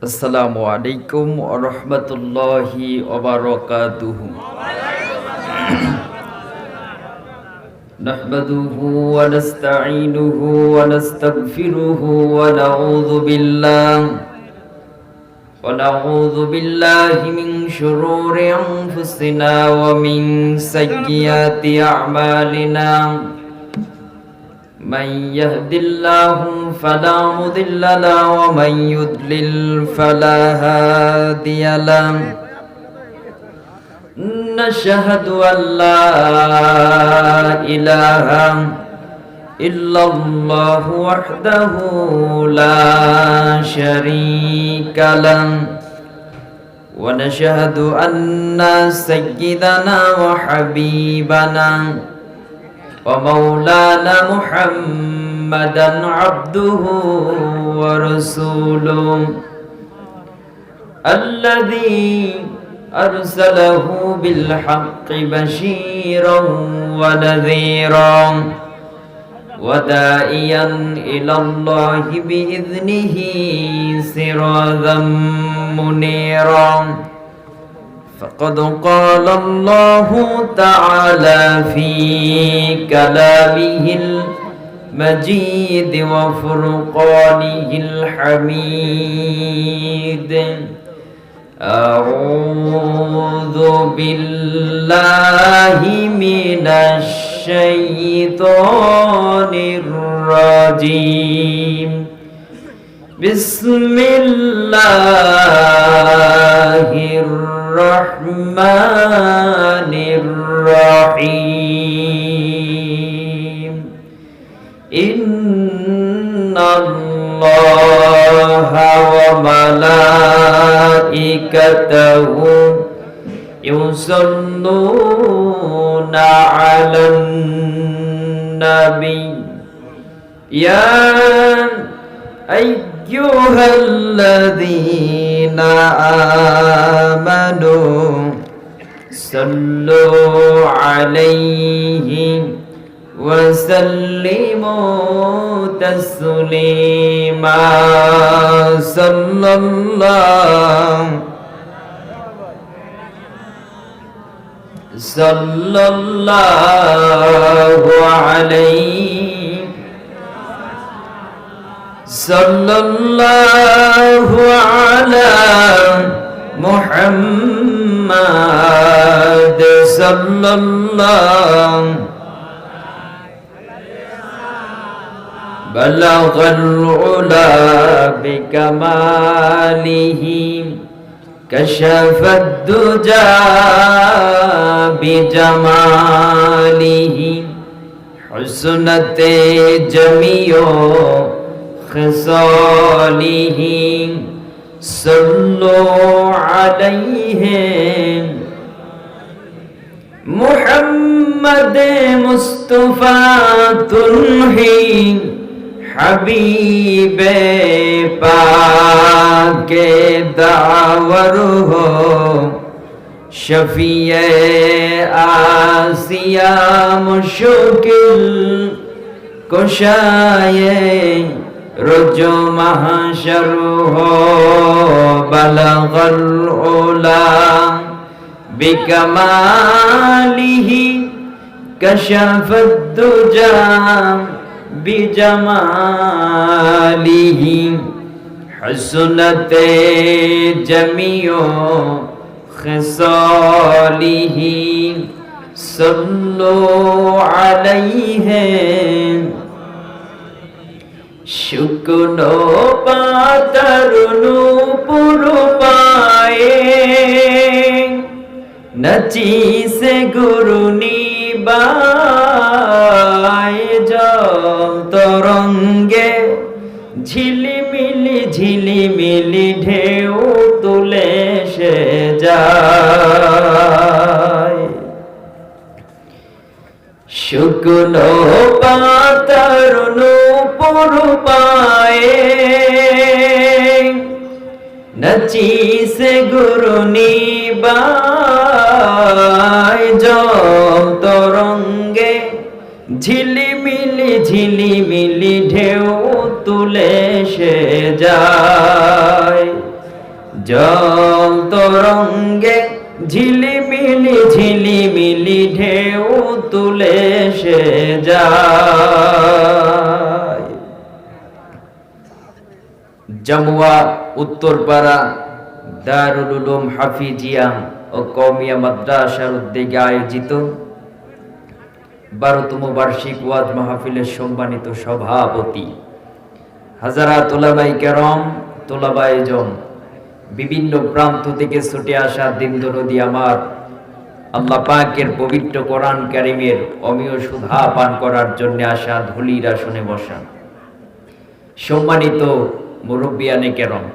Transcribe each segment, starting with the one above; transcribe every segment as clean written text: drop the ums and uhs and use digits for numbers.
আসসালামু আলাইকুম ওয়া রাহমাতুল্লাহি ওয়া বারাকাতুহু। নাহমাদুহু ওয়া নাস্তাঈনুহু ওয়া নাস্তাগফিরুহু ওয়া নাউযু বিল্লাহি মিন শুরুরি আনফুসিনা ওয়া মিন সাইয়্যাতি আ'মালিনা। من يهد الله فلا مضل له ومن يضلل فلا هادي له. نشهد أن لا إله إلا الله وحده لا شريك له ونشهد أن سيدنا وحبيبنا ومولانا محمدا عبده ورسوله الذي أرسله بالحق بشيرا ونذيرا وداعيا إلى الله بإذنه سراجا منيرا. فقد قال الله تعالى في كلامه المجيد وفرقانه الحميد. أعوذ بالله من الشيطان الرجيم. بسم الله الرحمن الرحيم. إن الله وملائكته يصلون على النبي يا أيها الذين آمنوا صلوا عليه وسلموا تسليما. صلى الله عليه صلى الله على محمد صلى الله بلغ العلا بكماله كشف الدجى بجماله حسنت جميع خصاله. صلوا عليه محمد مصطفى تنہی حبیب پاک داور ہو شفیع آسیہ مشکل کشائے رجو محشر ہو بلغ العلا بکمالہ کشف الدجى بجمالہ حسنت جمیع خصالہ. صلوا علیہ শুকনো পাতার নূপুর পায়ে নচিছে গুরুনি বায়ে জল তরঙ্গে ঝিলিমিলি ঝিলিমিলি ঢেউ তুলে সে যায়. শুকনো পাতার নূপুর পায়ে নচিছে গুরুনি বায় জল তরঙ্গে ঝিলিমিলি ঝিলিমিলি ঢেউ তুলে সে যায়. জল তরঙ্গে ঝিলিমিলি ঝিলিমিলি ঢেউ তুলে সে যায়। জামুয়া উত্তরপাড়া দারুল উলুম হাফিজিয়া ও কওমিয়া মাদ্রাসার উদ্যোগে আয়োজিত 12তম বার্ষিক ওয়াজ মাহফিলের সম্মানিত সভাপতি হাজারাত উলামায়ে কেরাম, তোলাবায়ে ইলম, বিভিন্ন প্রান্ত থেকে ছুটে আসা দিনদরদি আমার আল্লাহ পাকের পবিত্র কোরআন কারীমের অমীয় সুধা পান করার জন্য আসা ধুলির আসনে বসা সম্মানিত মুরব্বিয়ানে কেরাম,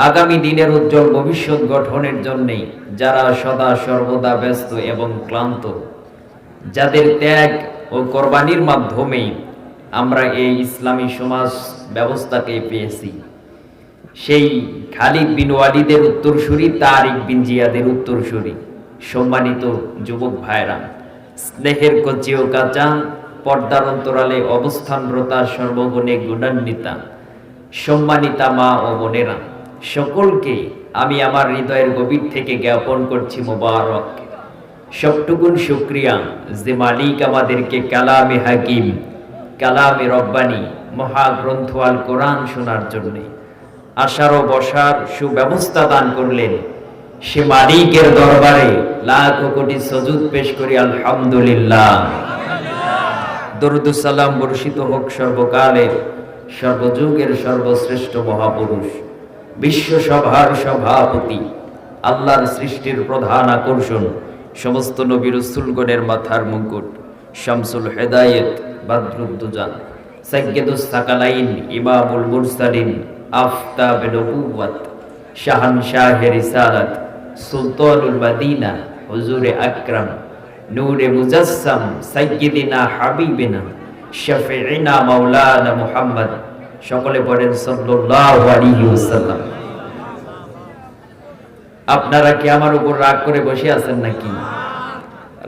আগামী দিনের উজ্জ্বল ভবিষ্যৎ গঠনের জন্য যারা সদা সর্বদা ব্যস্ত এবং ক্লান্ত, যাদের ত্যাগ ও কোরবানির মাধ্যমে আমরা এই ইসলামী সমাজ ব্যবস্থাকে পেয়েছি, সেই খালিদ বিন ওয়ালিদের উত্তরসূরি, তারিক বিন জিয়াদের উত্তরসূরি সম্মানিত যুবক ভাইরা, স্নেহের কচি ও কাঁচা, পর্দার অন্তরালে অবস্থানরতা, সর্বগুণে গুণান্বিতা সম্মানিতা মা ও বোনেরা, সকলকে আমি আমার হৃদয়ের গভীর থেকে জ্ঞাপন করছি মোবারক। সবটুকুন শুকরিয়া যে মালিক আমাদেরকে কালামে হাকিম, কালামে রব্বানি, মহাগ্রন্থ আল কোরআন শোনার জন্যে আসার ও বসার সুব্যবস্থা দান করলেন। সে মালিকের দরবারে লাখ কোটি সজুদ পেশ করি আলহামদুলিল্লাহ। দরুদ ও সালাম বর্ষিত হোক সর্বকালের সর্বযুগের সর্বশ্রেষ্ঠ মহাপুরুষ, বিশ্ব সভার সভাপতি, আল্লাহর সৃষ্টির প্রধান আকর্ষণ, সমস্ত নবী রাসূলগণের মাথার মুকুট, শামসুল হেদায়েত, বাদরুদ্দুজা, সাইয়্যিদুস সাকালাইন, ইমামুল মুরসালিন, আফতাবে নবুওয়াত, শাহানশাহে রিসালাত, সুলতানুল মদিনা, হুজুরে আকরাম, নূরে মুজাসসাম, সাইয়্যিদিনা হাবিবিনা, শাফিঈনা মাওলানা মুহাম্মদ, সকলে পড়েন সাল্লাল্লাহু আলাইহি ওয়াসাল্লাম। আপনারা কি আমার উপর রাগ করে বসে আছেন নাকি?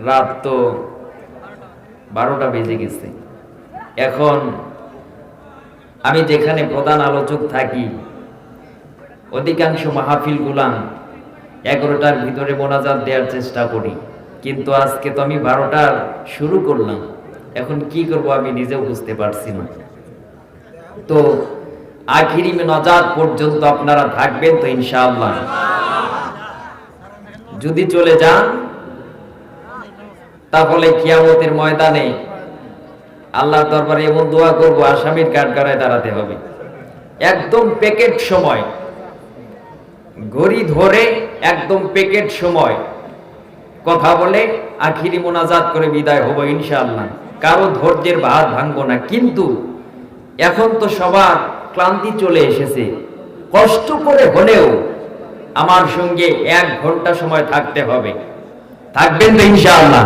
রাত তো 12টা বেজে গেছে। এখন আমি যেখানে প্রধান আলোচক থাকি, অধিকাংশ মাহফিল গুলাম 11টার ভিতরে মোনাজাত দেওয়ার চেষ্টা করি, কিন্তু আজকে তো আমি 12টার শুরু করলাম। এখন কি করব আমি নিজেও বুঝতে পারছি না। তো আখিরি মোনাজাত পর্যন্ত আপনারা থাকবেন তো ইনশাআল্লাহ? যদি চলে যান তাহলে কিয়ামতের ময়দানে আল্লাহর দরবারে এমন দোয়া করব, আসামির কাঠগড়ায় দাঁড়াতে হবে। একদম প্যাকেট সময়, ঘড়ি ধরে একদম প্যাকেট সময় কথা বলে আখিরি মোনাজাত করে বিদায় হব ইনশাআল্লাহ। কারো ধৈর্যের বাঁধ ভাঙবো না। কিন্তু এখন তো সবার ক্লান্তি চলে এসেছে, কষ্ট করে হলেও আমার সঙ্গে 1 ঘন্টা সময় থাকতে হবে। থাকবেন তো ইনশাআল্লাহ?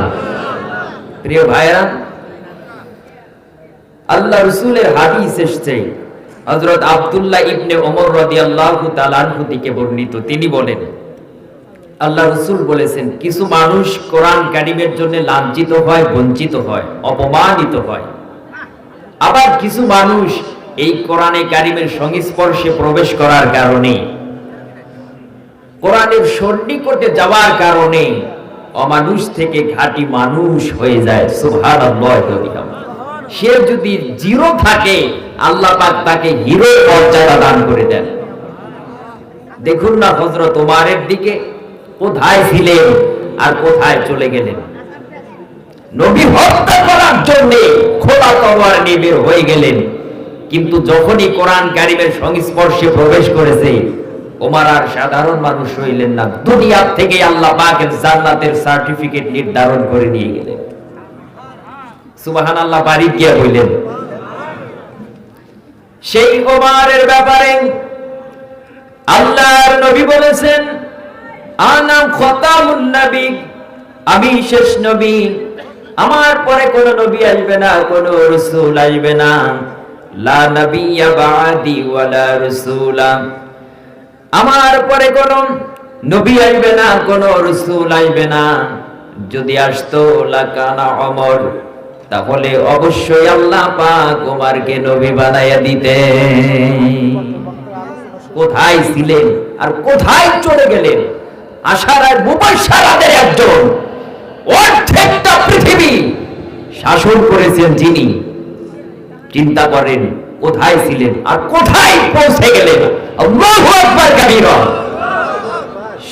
প্রিয় ভাইরা, আল্লাহ রাসূলের হাদিস এসেছে, হযরত আব্দুল্লাহ ইবনে ওমর রাদিয়াল্লাহু তাআলা আনহু থেকে বর্ণিত। তিনি বলেন, আল্লাহ রাসূল বলেছেন, কিছু মানুষ কোরআন কারীমের জন্য লাঞ্ছিত হয়, বঞ্চিত হয়, অপমানিত হয়। আবার কিছু মানুষ এই কোরআনে কারীমের সংস্পর্শে প্রবেশ করার কারণে, কোরআনের সন্নিকটে যাওয়ার কারণে অমানুষ থেকে ঘাটি মানুষ হয়ে যায়। সুবহানাল্লাহ। সে যদি জিরো থাকে, আল্লাহ পাক তাকে হিরোর মর্যাদা দান করে দেন। দেখুন না হযরত ওমরের দিকে, কোথায় ছিলেন আর কোথায় চলে গেলেন। নবী হত্যা করার জন্য খোলা তলোয়ার নিয়ে বের হয়ে গেলেন, কিন্তু যখনই কোরআন কারীমের সংস্পর্শে প্রবেশ করেছে, ওমর আর সাধারণ মানুষ হইলেন না, দুনিয়া থেকে আল্লাহ পাকের জান্নাতের সার্টিফিকেট নির্ধারণ করে নিয়ে গেলেন। সুবহানাল্লাহ। বাড়ি গিয়ে বললেন, সেই ওমরের ব্যাপারে আল্লাহর নবী বলেছেন, আনা খাতামুন নবী, আমি শেষ নবী, আমার পরে কোন নবী আসবে না, কোন রাসূল আসবে না। লা নাবিয়্যা বা'দি ওয়ালা রাসূলা, আমার পরে কোন নবী আসবে না, কোন রাসূল আসবে না। যদি আসতো লাকানা ওমর, তাহলে অবশ্যই আল্লাহ পাক ওমরকে নবী বানায়া দিতেন। কোথায় ছিলেন? আর কোথায় চলে গেলেন? আশারায় মুবাশশারাতের একজন, অর্ধেকটা পৃথিবী শাসন করেছেন যিনি। চিন্তা করেন কোথায় ছিলেন আর কোথায় পৌঁছে গেলেন। আল্লাহু আকবার কাবীরা।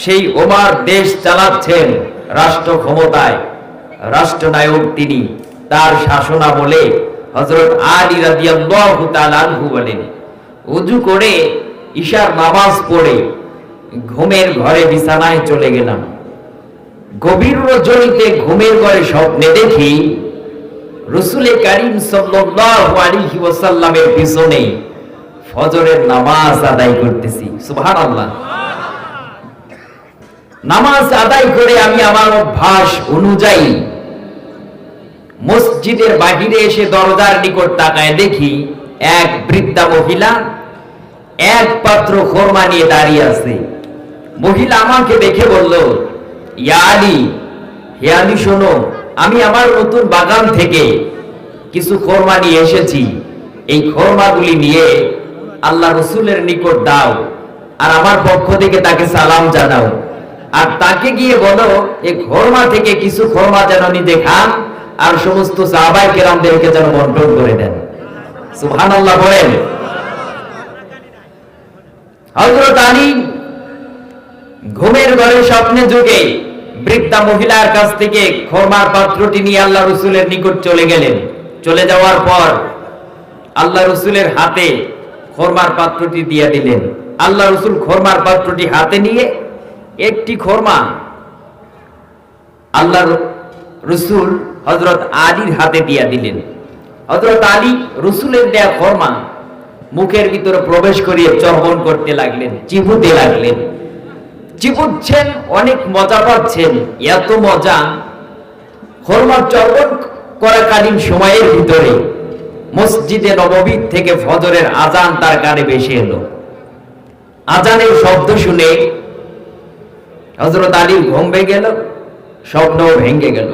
সেই ওমর দেশ চালাচ্ছেন, রাষ্ট্র ক্ষমতায়, রাষ্ট্রনায়ক তিনি। তার শাসনামলে হযরত আলী রাদিয়াল্লাহু তাআলা আনহু বলেন, ওযু করে ঈশার নামাজ পড়ে ঘুমের ঘরে বিছানায় চলে গেলাম। গভীর রজনীতে ঘুমের ঘরে স্বপ্নে দেখি রাসূল কারীম সাল্লাল্লাহু আলাইহি ওয়াসাল্লামের পিছনে ফজরের নামাজ আদায় করতেছি। সুবহানাল্লাহ। নামাজ আদায় করে আমি আমার অভ্যাস অনুযায়ী মসজিদের বাহিরে এসে দরজার নিকট তাকায় দেখি এক বৃদ্ধা মহিলা এক পাত্র খোরমা নিয়ে দাঁড়িয়ে আছে। মহিলা আমাকে দেখে বলল, ইয়া আলী, হে আলী শোনো, আমি আমার নতুন বাগান থেকে কিছু খোরমা নিয়ে এসেছি। এই খোরমাগুলি নিয়ে আল্লাহ রাসূলের নিকট দাও, আর আমার পক্ষ থেকে তাকে সালাম জানাও। আর তাকে গিয়ে বলো এই খোরমা থেকে কিছু খোরমা যেন নিজে খান, আর সমস্ত সাহাবায়ে কেরামদেরকে যেন বন্টন করে দেন। সুবহানাল্লাহ বলেন। হযরত আলী ঘুমের ঘরে স্বপ্নে যুগে বৃদ্ধা মহিলার কাছ থেকে খোরমার পাত্রটি নিয়ে আল্লাহ রাসূলের নিকট চলে গেলেন। চলে যাওয়ার পর আল্লাহ রাসূলের হাতে খোরমার পাত্রটি দিয়ে দিলেন। আল্লাহ রাসূল খোরমার পাত্রটি হাতে নিয়ে একটি খোরমা আল্লাহ রাসূল হযরত আলীর হাতে দিয়ে দিলেন। হযরত আলী রাসূলের দেয়া খোরমা মুখের ভিতরে প্রবেশ করিয়ে চর্বণ করতে লাগলেন, চিবুতে লাগলেন। চিবুচ্ছেন, অনেক মজা পাচ্ছেন। এত মজা, খোরমা চর্বণ করাকালীন সময়ের ভিতরে মসজিদে নববী থেকে ফজরের আজান তার কানে ভেসে এলো। আজানের শব্দ শুনে হযরত আলীর ঘুম ভেঙে গেল, স্বপ্নও ভেঙে গেল।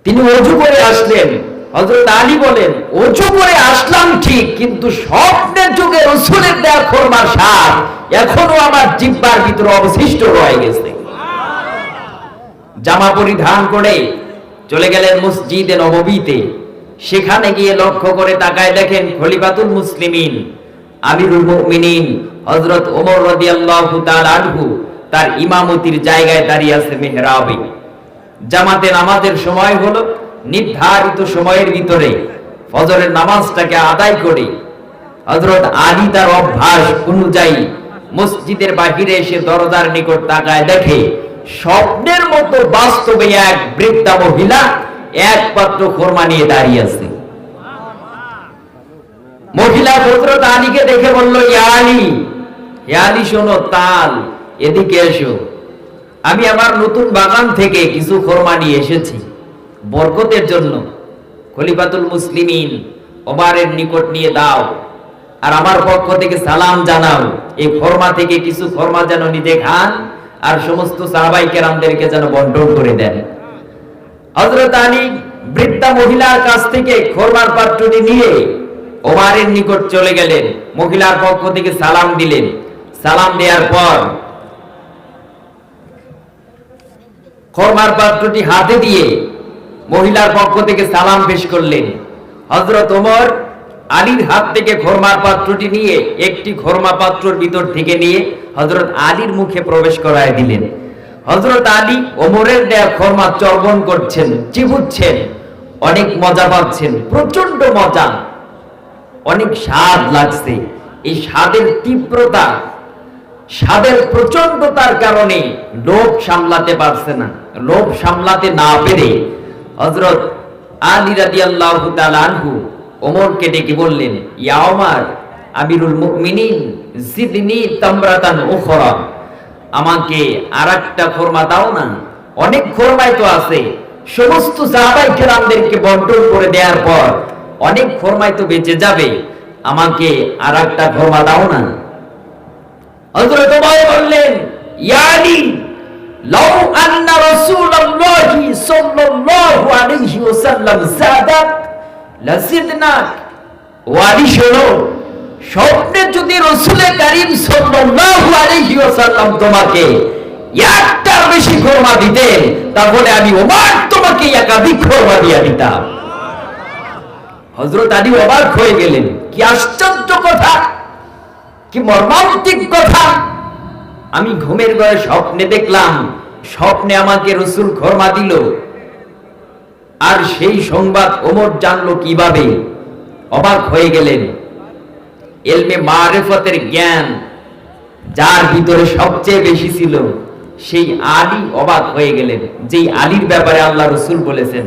তিনি ওযু করে আসলেন। হযরত আলী বলেন, ওযু করে আসলাম ঠিক, কিন্তু স্বপ্নের যুগে রাসূলের দেয়া খোরমার স্বাদ এখনো আমার জিহ্বার ভিতরে অবশিষ্ট রয়ে গেছে। জামা পরিধান করে চলে গেলেন মসজিদে নববীতে। সেখানে গিয়ে লক্ষ্য করে তাকায় দেখেন খলিফাতুল মুসলিমিন আমিরুল মুমিনিন হযরত ওমর রাদিয়াল্লাহু তাআলা আনহু তার ইমামতির জায়গায় দাঁড়িয়ে আছে মিহরাবে। জামাতে নামাজের সময় হলো। নির্ধারিত সময়ের ভিতরে ফজরের নামাজটাকে আদায় করে হযরত আলী তার অভ্যাস অনুযায়ী মসজিদের বাহিরে এসে দরজার নিকট তাকায় দেখে স্বপ্নের মতো বাস্তবে এক বৃদ্ধা মহিলা এক পাত্র খোরমা নিয়ে দাঁড়িয়ে আছে। মহিলা হযরত আলীকে দেখে বলল, ইয়া আলী, হে আলী শোনো, তাল এদিকে এসো। আমি আমার নতুন বাগান থেকে কিছু খোরমা নিয়ে এসেছি বরকতের জন্য। খলিফাতুল মুসলিমিন ওমরের নিকট নিয়ে দাও, আর আমার পক্ষ থেকে সালাম জানাও। এই খোরমা থেকে কিছু খোরমা যেন নিজে খান, আর সমস্ত সাহাবায়ে কেরামদেরকে যেন বন্টন করে দেন। হযরত আলী বৃদ্ধা মহিলার কাছ থেকে খোরমার পাত্রটি নিয়ে ওমরের নিকট চলে গেলেন। মহিলার পক্ষ থেকে সালাম দিলেন। সালাম দেওয়ার পর খোরমার পাত্রটি হাতে দিয়ে মহিলার পক্ষ থেকে সালাম পেশ করলেন। হযরত ওমর আলীর হাত থেকে খোরমার পাত্রটি নিয়ে একটি খোরমা পাত্রর ভিতর থেকে নিয়ে হযরত আলীর মুখে প্রবেশ করায় দিলেন। হযরত আলী ওমরের দেয়া খোরমা চর্বণ করছেন, চিবুচ্ছেন, অনেক মজা পাচ্ছেন, প্রচন্ড মজা, অনেক স্বাদ লাগছে। এই স্বাদের তীব্রতা, স্বাদের প্রচন্ডতার কারণে লোভ সামলাতে পারছে না। লোভ সামলাতে না পেরে হযরত আলী রাদিয়াল্লাহু তাআলা আনহু ওমরকে ডেকে বললেন, ইয়া ওমর আমিরুল মুমিনিন, জিদনি তামরাতান উখরা, আমাকে আরেকটা খোরমা দাও না। অনেক খোরমাই তো আছে, সমস্ত সাহাবায়ে কেরামদেরকে বন্টন করে দেওয়ার পর অনেক খোরমাই তো বেঁচে যাবে, আমাকে আরেকটা খোরমা দাও না। হযরত ওমর বললেন, ইয়া আলী, লাউ আন্না রাসূলুল্লাহি সাল্লাল্লাহু আলাইহি ওয়াসাল্লাম যাদাক লাযিদনাক। ও আলী শোনো, স্বপ্নে যদি রাসূল কারীম সাল্লাল্লাহু আলাইহি ওয়াসাল্লাম তোমাকে একটার বেশি খোরমা দিতেন, তাহলে আমি ওমর তোমাকে একাধিক খোরমা দিয়ে দিতাম। হযরত আলী অবাক হয়ে গেলেন, কি আশ্চর্য কথা, কি মর্মান্তিক কথা। আমি ঘুমের ঘরে স্বপ্নে দেখলাম, স্বপ্নে আমাকে রাসূল খোরমা দিল, আর সেই সংবাদ ওমর জানলো কিভাবে? অবাক হয়ে গেলেন। ইলমে মারিফতের জ্ঞান যার ভিতরে সবচেয়ে বেশি ছিল, সেই আলী অবাক হয়ে গেলেন, যেই আলীর ব্যাপারে আল্লাহ রাসূল বলেছেন,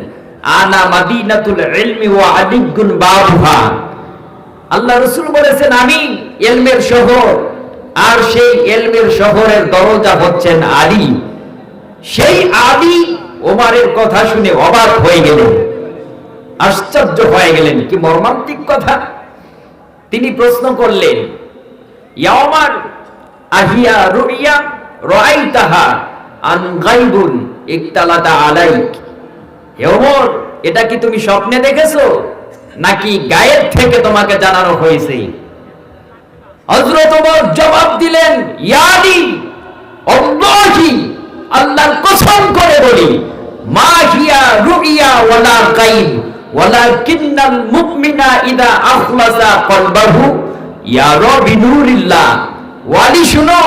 আনা মাদিনাতুল ইলমি ওয়া আলিগুন বাবুহা। আল্লাহ রাসূল বলেছেন আমি ইলমের শহর, আর সেই ইলমের শহরের দরজা হচ্ছেন আলী। সেই আলী ওমরের কথা শুনে অবাক হয়ে গেলেন, আশ্চর্য হয়ে গেলেন, কি মর্মান্তিক কথা। তিনি প্রশ্ন করলেন, ইয়া ওমর আহিয়া রুইয়া রাআইতাহা আন গায়বুন ইকতালাতা আলাইক। হে ওমর, এটা কি তুমি স্বপ্নে দেখেছো, নাকি গায়েব থেকে তোমাকে জানানো হয়েছে? হযরত ওমর জবাব দিলেন, ইয়া আলী, আল্লাহি, আল্লাহর কসম করে বলি, মা হিয়া রুইয়া ওয়ালা গায়ব ওয়ালাকিন্নাল মুমিনা ইযা আখলাসা কলবাহু ইয়ারা বিনুরিল্লাহ। ওয়ালি শুনো,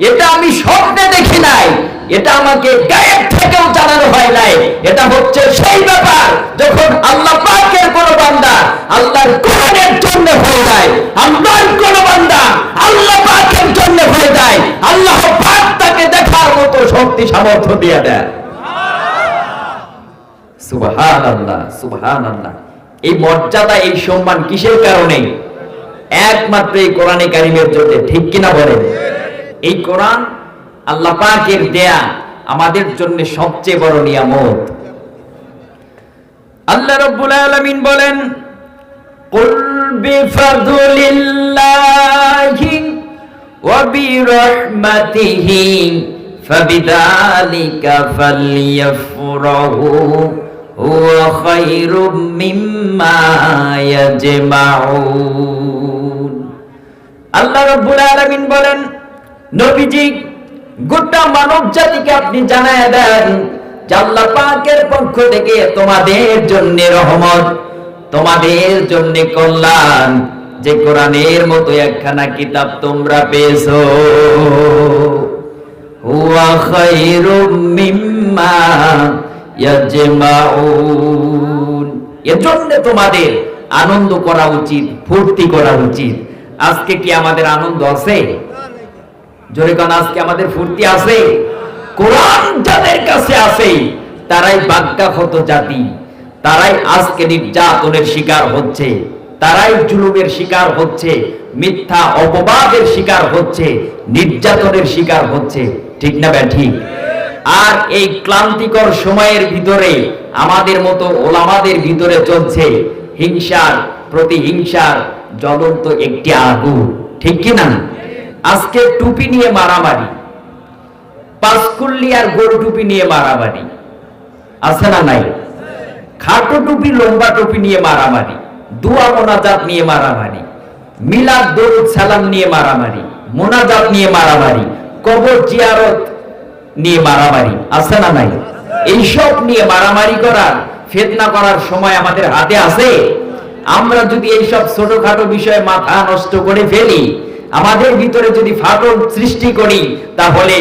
এটা আমি স্বপ্নে দেখি নাই, এটা আমাকে গায়েব থেকেও জানানো হয় নাই। এটা হচ্ছে সেই ব্যাপার যখন আল্লাহ পাকের কোন বান্দা আল্লাহর কোরআনের জন্য হয়ে যায়, আল্লাহর কোন বান্দা আল্লাহ পাকের জন্য হয়ে যায়, আল্লাহ পাক তাকে দেখার মতো শক্তি সামর্থ্য দিয়ে দেয়। সুবহানাল্লাহ, সুবহানাল্লাহ। এই মর্যাদা, এই সম্মান কিসের কারণে? একমাত্র এই কোরআনে কারীমের জন্য, ঠিক কিনা বলেন? এই কোরআন আল্লাহ পাকের দেয়া আমাদের জন্য সবচেয়ে বড় নিয়ামত। আল্লাহ রাব্বুল আলামিন বলেন, কুল বিফাদলিল্লাহি ওয়া বিরহমাতিহি ফাবিযালিকা ফালইফরাহু হুয়া খায়রুম মিম্মা ইয়াজমাউন। আল্লাহ রাব্বুল আলামিন বলেন, নবীজি গোটা মানব জাতিকে আপনি জানায় দেন যে আল্লাহ পাকের পক্ষ থেকে তোমাদের জন্য রহমত, তোমাদের জন্য কল্যাণ, যে কোরআনের মতো একখানা কিতাব তোমরা পেয়েছো। হুয়া খায়রুম মিম্মা ইয়াজমাউন। এজন্য তোমাদের আনন্দ করা উচিত, ফুর্তি করা উচিত। আজকে কি আমাদের আনন্দ আছে? জোরে কোন, আজকে আমাদের ফুর্তি আছে? কোরআন যাদের কাছে আছে তারাই বাগ্যাহত জাতি, তারাই আজকে নির্যাতনের শিকার হচ্ছে, তারাই জুলুমের শিকার হচ্ছে, মিথ্যা অপবাদের শিকার হচ্ছে, নির্যাতনের শিকার হচ্ছে, ঠিক না ঠিক? আর এই ক্লান্তিকর সময়ের ভিতরে আমাদের মতো ওলামাদের ভিতরে চলছে হিংসার প্রতিহিংসার জ্বলন্ত একটি আগুন, ঠিক কি না? আজকে টুপি নিয়ে মারামারি, পাঁচকুল্লি আর গোল টুপি নিয়ে মারামারি, আছে না নাই? খাটো টুপি লম্বা টুপি নিয়ে মারামারি, দোয়া মোনাজাত নিয়ে মারামারি, মিলাদ দরুদ সালাম নিয়ে মারামারি, মোনাজাত নিয়ে মারামারি, কবর জিয়ারত নিয়ে মারামারি, আছে না নাই? এইসব নিয়ে মারামারি করার, ফিতনা করার সময় আমাদের হাতে আছে? আমরা যদি এইসব ছোটখাটো বিষয়ে মাথা নষ্ট করে ফেলি, আমাদের ভিতরে যদি ফাটল সৃষ্টি করি, তাহলে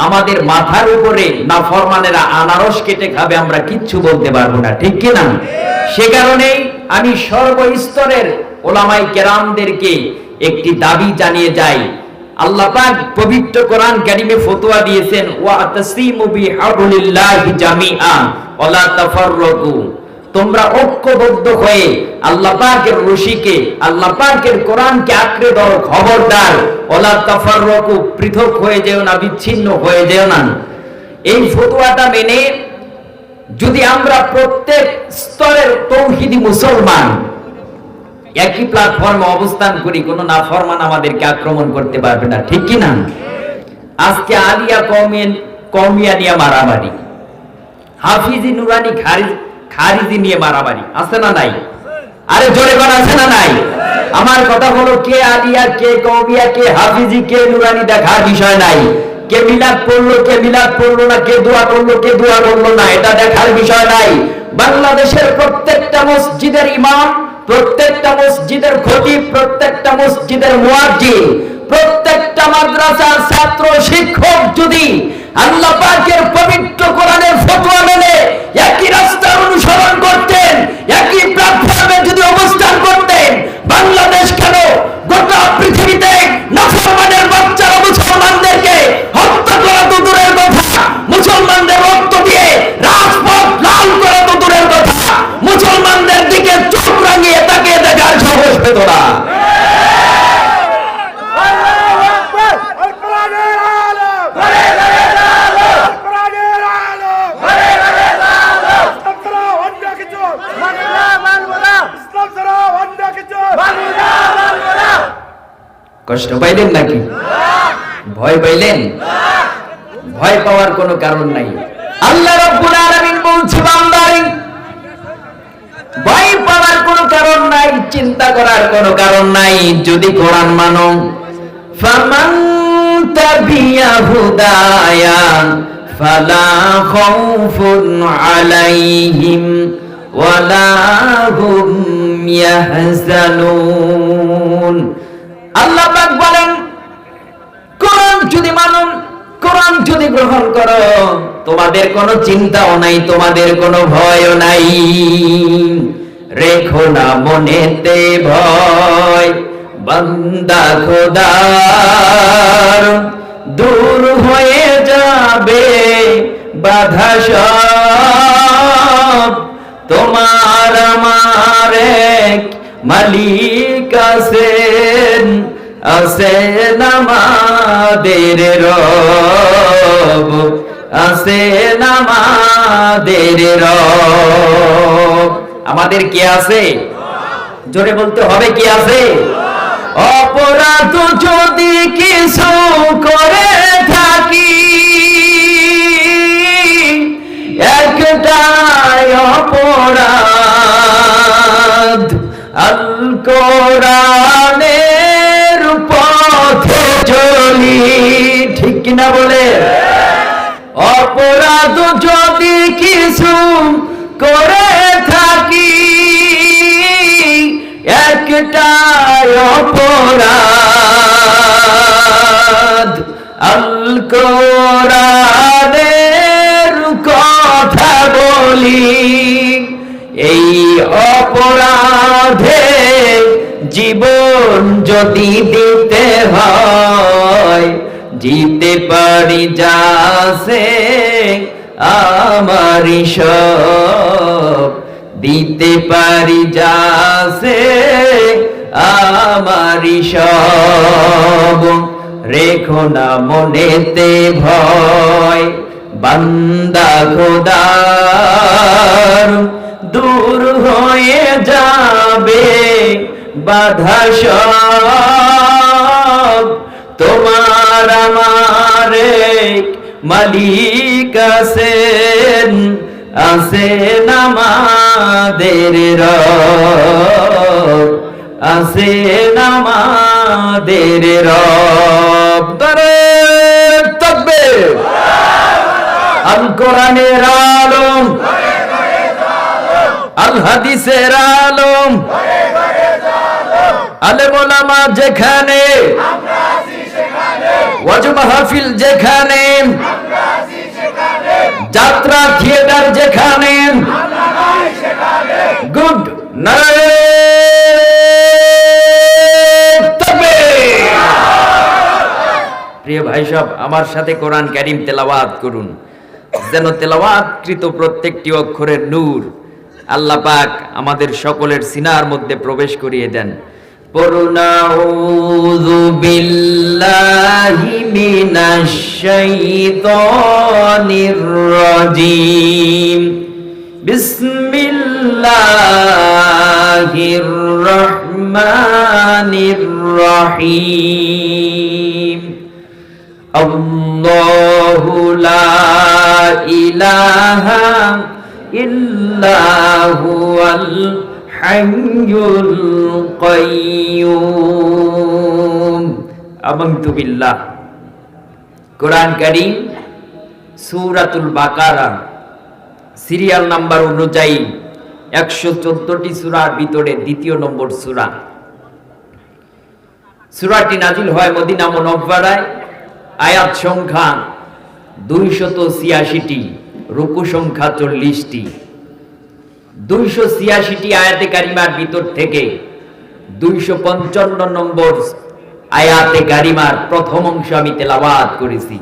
আমাদের মাথার উপরে নাফরমানেরা আনারস কেটে খাবে, আমরা কিচ্ছু বলতে পারবো না, ঠিক কি না? সে কারণেই আমি সর্বস্তরের ওলামায়ে কেরামদেরকে একটি দাবি জানিয়ে যাই। আল্লাহ পাক পবিত্র কোরআন কারীমে ফতোয়া দিয়েছেন, ওয়াতাসিমু বিহাবলিল্লাহি জামিআন ওয়ালা তাফাররাকু। তোমরা ঐক্যবদ্ধ হয়ে আল্লাহ পাকের রশিকে, আল্লাহ পাকের কোরআনকে আঁকড়ে ধরো, খবরদার ওয়ালা তাফাররাকু, পৃথক হয়ে যেও না, বিচ্ছিন্ন হয়ে যেও না। এই ফতোয়াটা মেনে যদি আমরা প্রত্যেক স্তরের তৌহিদি মুসলমান একই প্ল্যাটফর্মে অবস্থান করি, কোন নাফরমান আমাদেরকে আক্রমণ করতে পারবে না, ঠিক কি না? আজকে আলিয়া কওমিয়া নিয়ে মারামারি, হাফিজি নুরানি খারিজি নিয়ে মারামারি, আছে না নাই? আরে জোরে বল, আছে না নাই? আমার কথা হলো কে আলিয়া, কে কওমিয়া, কে হাফিজি, কে নুরানি দেখার বিষয় নাই। কে মিলাদ পড়লো, কে মিলাদ পড়লো না, কে দোয়া করলো, কে দোয়া করলো না, এটা দেখার বিষয় নাই। বাংলাদেশের প্রত্যেকটা মসজিদের ইমাম, প্রত্যেকটা মসজিদের খতিব, প্রত্যেকটা মসজিদের মুয়াজ্জিন, প্রত্যেকটা মাদ্রাসার ছাত্র শিক্ষক যদি আল্লাহ পাকের পবিত্র কোরআনের ফতোয়া মেনে একই রাস্তার অনুসরণ করতেন, একই প্ল্যাটফর্মে যদি অবস্থান করতেন, বাংলাদেশ কেন গোটা পৃথিবীতে নাফরমানের বাচ্চারা মুসলমানদেরকে হত্যা করা তো দূরের কথা, মুসলমানদের রক্ত দিয়ে রাজপথ লাল করা তো দূরের কথা, মুসলমানদের দিকে চোখ রাঙিয়ে তাকিয়ে দেখার সাহস পেত না। কষ্ট পাইলেন নাকি? ভয় পাইলেন? ভয় পাওয়ার কোনো কারণ নাই। আল্লাহ রাব্বুল আলামিন বলছে, বান্দারে ভয় পাওয়ার কোনো কারণ নাই, চিন্তা করার কোনো কারণ নাই। যদি কোরআন মানো, ফামান তাবিয়া হুদায়া ফালা খাউফুন আলাইহিম ওয়ালা হুম ইয়াহজানুন। আল্লাহ পাক বলেন, কোরআন যদি মানো, কোরআন যদি গ্রহণ করো, তোমাদের কোনো চিন্তাও নাই, তোমাদের কোনো ভয়ও নাই। রেখো না মনেতে ভয়, বান্দা খোদার, দূর হয়ে যাবে বাধা সব। তোমার আমার এক মালিক আছেন, আছেন আমাদের রব, আছেন আমাদের রব। আমাদের কে আছে? জোরে বলতে হবে, কি আছে? অপরাধ যদি কিছু করে থাকি, একটাই অপরাধ, আল কোরআনের পথে চলি। ঠিক কিনা বলে? অপরাধ যদি কিছু করে থাকি, একটাই অপরাধ, আল কোরআনের কথা বলি। এই অপরাধে জীবন যদি দিতে হয়, জিতে পারি যাসে আমারি সব, দিতে পারি যাসে আমারি সব। রেখো না মনেতে ভয়, বান্দা খোদার, দূর হয়ে যাবে বাধা সব। তোমার আমার এক মালিক আছেন, আছেন আমাদের রব, আছেন আমাদের রব। তাকবীর! আল কোরআনের আলম, আল হাদিসের আলম, আলেম ওলামা যেখানে, ওয়াজ মাহফিল যেখানে, যাত্রা থিয়েটার যেখানে, গুড নারায়ে তাকবীর! প্রিয় ভাই সব, আমার সাথে কোরআন কারীম তেলাওয়াত করুন, যেন তেলাওয়াতকৃত প্রত্যেকটি অক্ষরের নূর আল্লাহ পাক আমাদের সকলের সিনার মধ্যে প্রবেশ করিয়ে দেন। পড়ুন আউযু বিল্লাহি মিনাশ শাইতানির রাজীম, বিসমিল্লাহির রহমানির রহিম। আল্লাহু লা ইলাহা ইল্লা হুয়াল হাইয়ুল কাইয়্যুম। আমানতু বিল্লাহ। কোরআন কারীম সূরাতুল বাকারা সিরিয়াল নাম্বার অনুযায়ী 114টি সূরার ভিতরে দ্বিতীয় নম্বর সূরা। সূরাটি নাজিল হয় মদিনা মুনাওয়ারায়। আয়াত সংখ্যা 286টি, রুকু সংখ্যা 40টি। 286টি আয়াতে কারিমার ভিতর থেকে 255 নম্বর আয়াতে কারিমার প্রথম অংশ আমি তেলাওয়াত করেছি।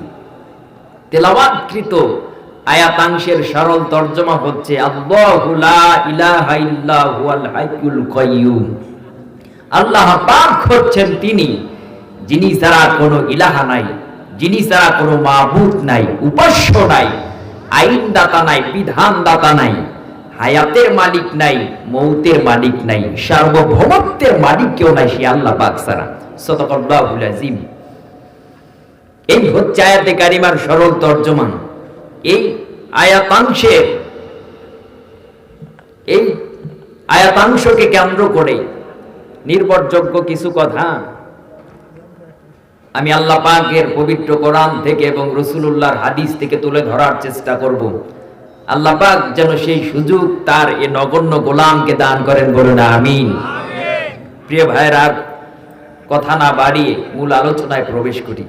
তেলাওয়াতকৃত আয়াতাংশের সরল তর্জমা হচ্ছে আল্লাহু লা ইলাহা ইল্লা হুয়াল হাইয়ুল কাইয়্যুম। আল্লাহ পাক হচ্ছেন তিনি যিনি ছাড়া কোনো ইলাহা নাই, যিনি ছাড়া কোনো মাবুদ নাই, উপাস্য নাই, আইনদাতা নাই, বিধানদাতা নাই, হায়াতের মালিক নাই, মৌতের মালিক নাই, সার্বভৌমত্বের মালিক কেউ নাই, সে আল্লাহ পাক ছাড়া। সাদাকাল্লাহুল আযীম। এই হচ্ছে আয়াতে কারিমার সরল তর্জমা। এই আয়াতাংশকে কেন্দ্র করে নির্ভরযোগ্য কিছু কথা আমি আল্লাহ পাকের পবিত্র কোরআন থেকে এবং রাসূলুল্লাহর হাদিস থেকে তুলে ধরার চেষ্টা করব। আল্লাহ পাক যেন সেই সুযোগ তার এ নগণ্য গোলামকে দান করেন, বলুন আমিন। প্রিয় ভাইরা, কথা না বাড়িয়ে মূল আলোচনায় প্রবেশ করি।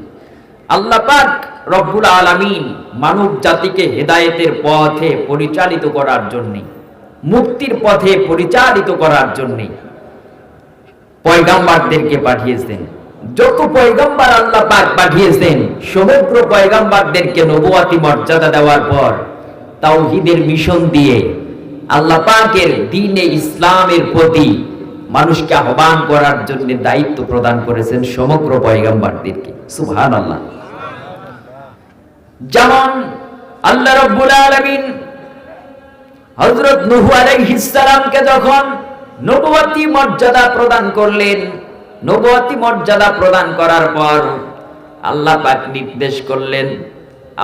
আল্লাহ পাক রব্বুল আলামিন মানব জাতিকে হেদায়েতের পথে পরিচালিত করার জন্য, মুক্তির পথে পরিচালিত করার জন্য পয়গাম্বরদেরকে পাঠিয়েছেন। যত পয়গাম্বর আল্লাহ পাক পাঠিয়েছেন, সমগ্র পয়গাম্বরদেরকে নবুয়তি মর্যাদা দেওয়ার পর তাওহীদের মিশন দিয়ে আল্লাহ পাকের দ্বীনে ইসলামের প্রতি মানুষকে আহ্বান করার জন্য দায়িত্ব প্রদান করেছেন সমগ্র পয়গাম্বরদেরকে। সুবহানাল্লাহ। যেমন আল্লাহ রাব্বুল আলামিন হযরত নূহ আলাইহিস সালামকে যখন নবুয়তি মর্যাদা প্রদান করলেন, নবুয়তি মর্যাদা প্রদান করার পর আল্লাহ পাক নির্দেশ করলেন,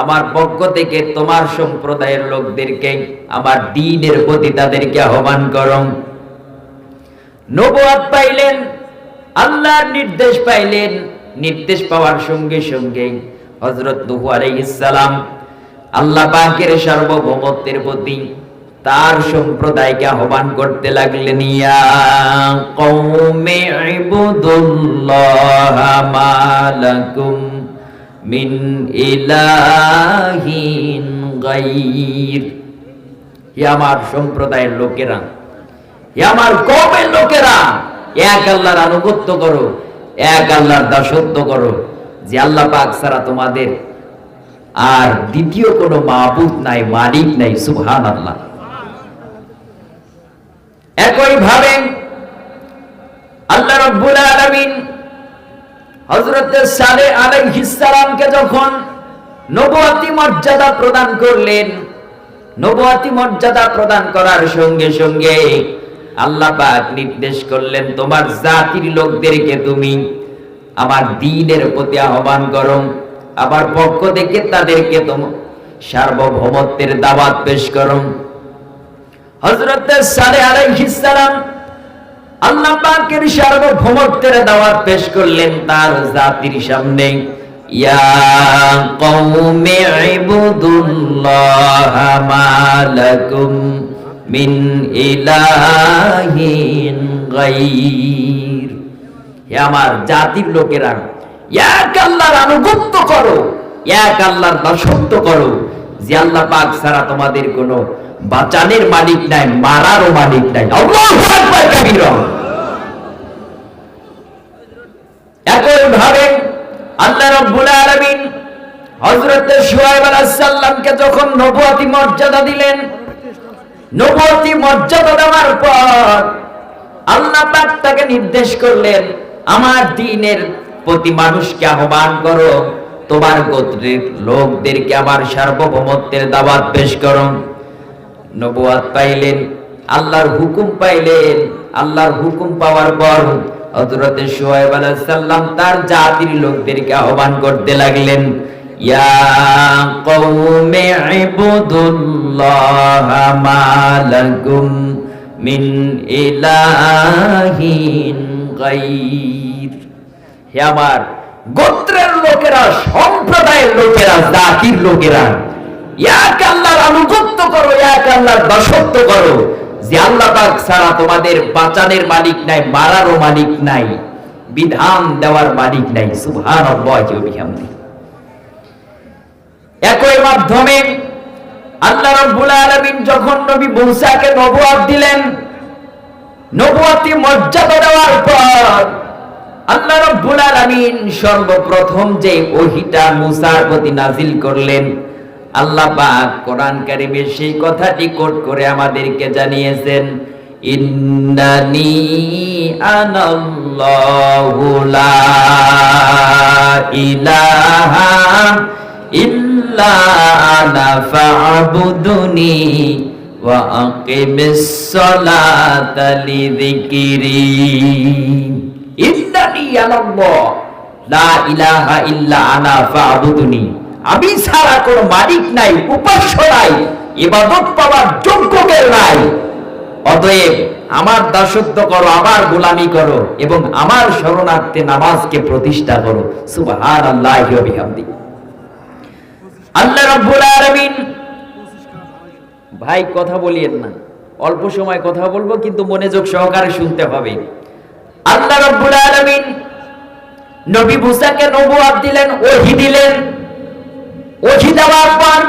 আমার পক্ষ থেকে তোমার সম্প্রদায়ের লোকদেরকে আমার দ্বীনের প্রতি তাদেরকে আহ্বান করো। নবুয়ত পাইলেন, আল্লাহর নির্দেশ পাইলেন। নির্দেশ পাওয়ার সঙ্গে সঙ্গে হযরত নূহ আলাইহিস সালাম আল্লাহ পাকের সার্বভৌমত্বের প্রতি তার সম্প্রদায়কে আহ্বান করতে লাগলেন, ইয়া কওমি ইবুদুল্লাহা মা লাকুম মিন ইলাহিন গায়র। হে আমার সম্প্রদায়ের লোকেরা, হে আমার কওমের লোকেরা, এক আল্লাহর আনুগত্য করো, এক আল্লাহর দাসত্ব করো, যে আল্লাহ পাক ছাড়া তোমাদের আর দ্বিতীয় কোনো মাবুদ নাই, মালিক নাই। সুবহানাল্লাহ। একই ভাবে আল্লাহ রাব্বুল আলামিন হযরত সালেহ আলাইহিস সালামকে যখন নবুয়তি মর্যাদা প্রদান করলেন, নবুয়তি মর্যাদা প্রদান করার সঙ্গে সঙ্গে আল্লাহ পাক নির্দেশ করলেন, তোমার জাতির লোকদেরকে তুমি আমার দ্বীনের প্রতি আহ্বান করো, আমার পক্ষ থেকে তাদেরকে তোমার সার্বভৌমত্বের দাওয়াত পেশ করো। হযরত সালেহ আলাইহিস সালাম আল্লাহ পাকের সার্বভৌমত্বের দাওয়াত পেশ করলেন তার জাতির সামনে, ইয়া কওমি ইবুদুল্লাহা মা লাকুম মিন ইলাহিন গায়র। হে আমার জাতির লোকেরা, এক আল্লাহর আনুগত্য করো, এক আল্লাহর দাসত্ব করো, যে আল্লাহ পাক ছাড়া তোমাদের কোনো বাঁচানের মালিক নাই, মারারও মালিক নাই। আল্লাহু আকবার কাবীরা। একই ভাবে আল্লাহ রাব্বুল আলামিন হযরত শুআয়ব আলাইহিস সালামকে যখন নবুয়তি মর্যাদা দিলেন, নবুয়তি মর্যাদা দেওয়ার পর আল্লাহ পাক তাকে নির্দেশ করলেন, আমার দ্বীনের প্রতি মানুষকে আহ্বান করো, তোমার গোত্রের লোকদেরকে আমার সার্বভৌমত্বের দাওয়াত পেশ করো। নবুয়ত পাইলেন, আল্লাহর হুকুম পাইলেন। আল্লাহর হুকুম পাওয়ার পর হযরত শুআয়ব আলাইহিস সালাম তার জাতির লোকদেরকে আহ্বান করতে লাগলেন, ইয়া কওমি ইবুদুল্লাহা মা লাকুম মিন ইলাহিন গায়র। হে আমার গোত্রের লোকেরা, সম্প্রদায়ের লোকেরা, জাতির লোকেরা, এক আল্লাহর আনুগত্য করো, এক আল্লাহর দাসত্ব করো, যে আল্লাহ পাক ছাড়া তোমাদের বাঁচানোর মালিক নাই, মারারও মালিক নাই, বিধান দেওয়ার মালিক নাই। সুবহানাল্লাহি ওয়া বিহামদিহি। একই মাধ্যমে আল্লাহ রাব্বুল আলামিন যখন নবী মুসাকে নবুয়ত দিলেন, নবুয়তি মর্যাদা দেওয়ার পর আল্লাহ রাব্বুল আলামিন সর্বপ্রথম যে ওহীটা মুসার প্রতি নাজিল করলেন, আল্লাহ পাক কোরআন কারীমে সেই কথাটি কোট করে আমাদেরকে জানিয়েছেন, ইন্নানি আনাল্লাহু লা ইলাহা ইল্লা আনা ফা'বুদুনি ওয়া আকিমিস সালাতা লিযিকরি। ইন্নানি আনাল্লাহ লা ইলাহা ইল্লা আনা ফা'বুদুনি, আমি ছাড়া কোনো মালিক নাই, উপাস্য নাই, ইবাদত পাওয়ার যোগ্য কেউ নাই, অতএব আমার দাসত্ব করো, আমার গোলামি করো এবং আমার শরণার্থে নামাজকে প্রতিষ্ঠা করো। সুবহানাল্লাহি ওয়া বিহামদিহি। আল্লাহ রাব্বুল আলামিন, ভাই কথা বলিয়েন না, অল্প সময় কথা বলবো কিন্তু মনোযোগ সহকারে শুনতে হবে। আল্লাহ রাব্বুল আলামিন নবী মুসাকে নবুয়ত দিলেন, ওহী দিলেন। ওহী দেওয়ার পর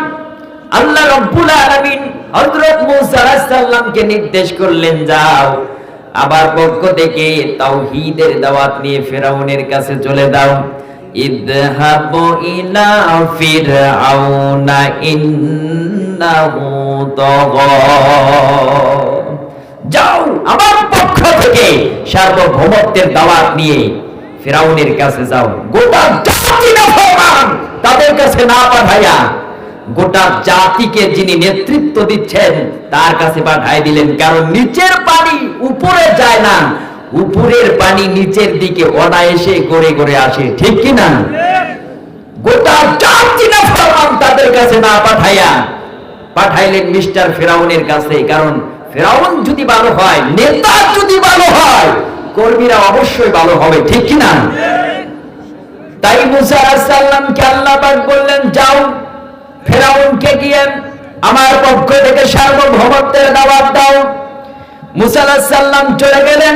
আল্লাহ রাব্বুল আলামিন হযরত মুসা আলাইহিস সালামকে নির্দেশ করলেন, যাও আবার পক্ষ থেকে তাওহীদের দাওয়াত নিয়ে ফিরআউনের কাছে চলে যাও। ইযহাবু ইলা ফিরআউনা ইন্নাহু তাগা, যাও আমার পক্ষ থেকে সার্বভৌমত্বের দাওয়াত নিয়ে ফিরআউনের কাছে যাও। গোটা জাতি নাফরমান, তাদের কাছে না পাঠাইয়া গোটা জাতিকে যিনি নেতৃত্ব দিচ্ছেন তার কাছে পাঠাই দিলেন। কারণ নিচের পানি উপরে যায় না, উপরের পানি নিচের দিকে অনায়াসে গড়ে গড়ে আসে, ঠিক কি না? গোটা জাতি নাফরমান, তাদের কাছে না পাঠাইয়া পাঠাইলেন মিস্টার ফিরআউনের কাছে। কারণ ফিরআউন যদি ভালো হয়, নেতা যদি ভালো হয়, কর্মীরা অবশ্যই ভালো হবে, ঠিক কি না? তাই মুসা আলাইহিস সালামকে আল্লাহ পাক বললেন, যাও ফিরআউনকে গিয়ে আমার পক্ষ থেকে সার্বভৌমত্বের দাওয়াত দাও। মুসা আলাইহিস সালাম চলে গেলেন,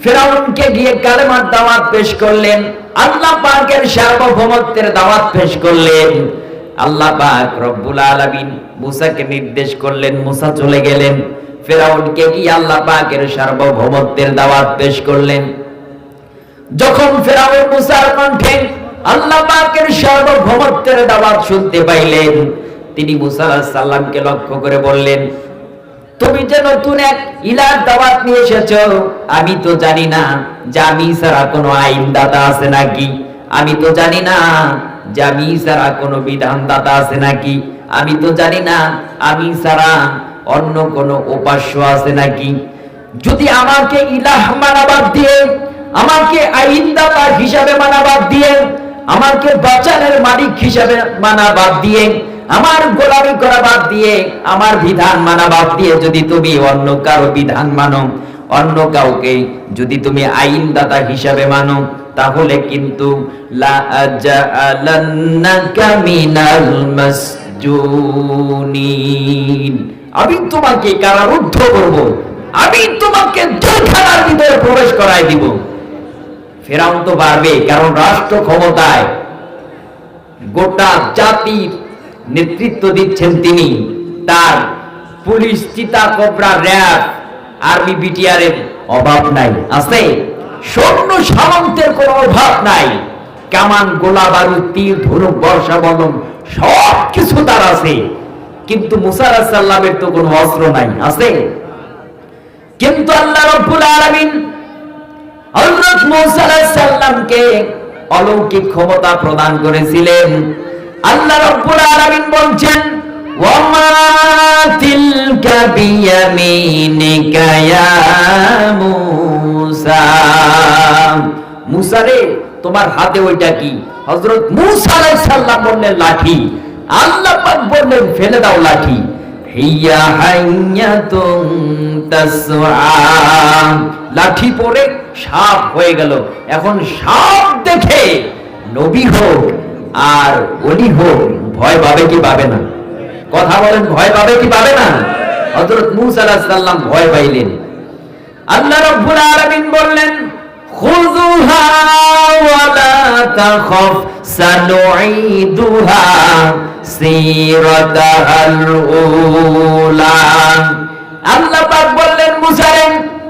ফিরআউনকে গিয়ে কালেমার দাওয়াত পেশ করলেন, আল্লাহ পাকের সার্বভৌমত্বের দাওয়াত পেশ করলেন। আল্লাহ পাক রব্বুল আলামিন মুসাকে নির্দেশ করলেন, মুসা চলে গেলেন, ফিরআউনকে গিয়ে আল্লাহ পাকের সার্বভৌমত্বের দাওয়াত পেশ করলেন। যখন ফিরআউন মুসার কণ্ঠে আল্লাহ পাকের সার্বভৌমত্বের দাওয়াত শুনতে পাইলেন, তিনি মুসা আলাইহিস সালামকে লক্ষ্য করে বললেন, তুমি যে নতুন এক ইলার দাওয়াত নিয়ে এসেছো, আমি তো জানি না যে আমি ছাড়া কোনো আইনদাতা আছে নাকি, আমি তো জানি না যে আমি ছাড়া কোনো বিধানদাতা আছে নাকি, আমি তো জানি না আমি ছাড়া অন্য কোনো উপাস্য আছে নাকি। যদি আমাকে ইলাহ মানা বাদ দিয়ে, আমাকে আইনদাতা হিসাবে মানা বাদ দিয়ে, আমাকে বাঁচানোর মালিক হিসাবে মানা বাদ দিয়ে, আমার গোলামি করা বাদ দিয়ে, আমার বিধান মানা বাদ দিয়ে যদি তুমি অন্য কারো বিধান মানো, অন্য কাউকে যদি তুমি আইনদাতা হিসাবে মানো, তাহলে কিন্তু লা আজআলান্নাকা মিনাল মাসজুনিন, আমি তোমাকে কারারুদ্ধ করব, আমি তোমাকে জেলখানার ভিতরে প্রবেশ করাই দিব। ফিরআউন তো পারবে, কারণ রাষ্ট্র ক্ষমতায় গোটা জাতির নেতৃত্ব দিচ্ছেন তিনি। তার পুলিশ, চিতা, কোবরা, র‍্যাব, আর্মি, বিটিআর এর অভাব নাই, আছে সৈন্য সামন্তের কোনো অভাব নাই, কামান, গোলা বারুদ, তীর, ধনুক, বর্ষা, বলম সব কিছু তার আছে। কিন্তু মুসা আলাইহিস সালামের তো কোনো অস্ত্র নাই, আছে? কিন্তু আল্লাহ রাব্বুল আলামিন হযরত মুসা আলাইহিস সালামকে অলৌকিক ক্ষমতা প্রদান করেছিলেন। আল্লাহ রাব্বুল আলামিন বলছেন, ওয়া মা তিলকা বিয়ামিনিকা ইয়া মুসা, মুসা রে তোমার হাতে ওইটা কি? হযরত মুসা আলাইহিস সালাম বললেন, লাঠি। আল্লাহ পাক বললেন, ফেলে দাও লাঠি। হিয়া হাইয়াতুন তাসআ, লাঠি পড়ে সাপ হয়ে গেল। এখন সাপ দেখে নবী হোক আর ওলি হোক ভয় পাবে কি পাবে না? কথা বলেন, ভয় পাবে কি পাবে না? হযরত মূসা আলাইহিস সালাম ভয় পাইলেন। আল্লাহ রাব্বুল আলামিন বললেন, খুযুহা ওয়া লা তাখাফ সানুঈদুহা সিরাতাল উলা। আল্লাহ পাক বললেন মূসারে,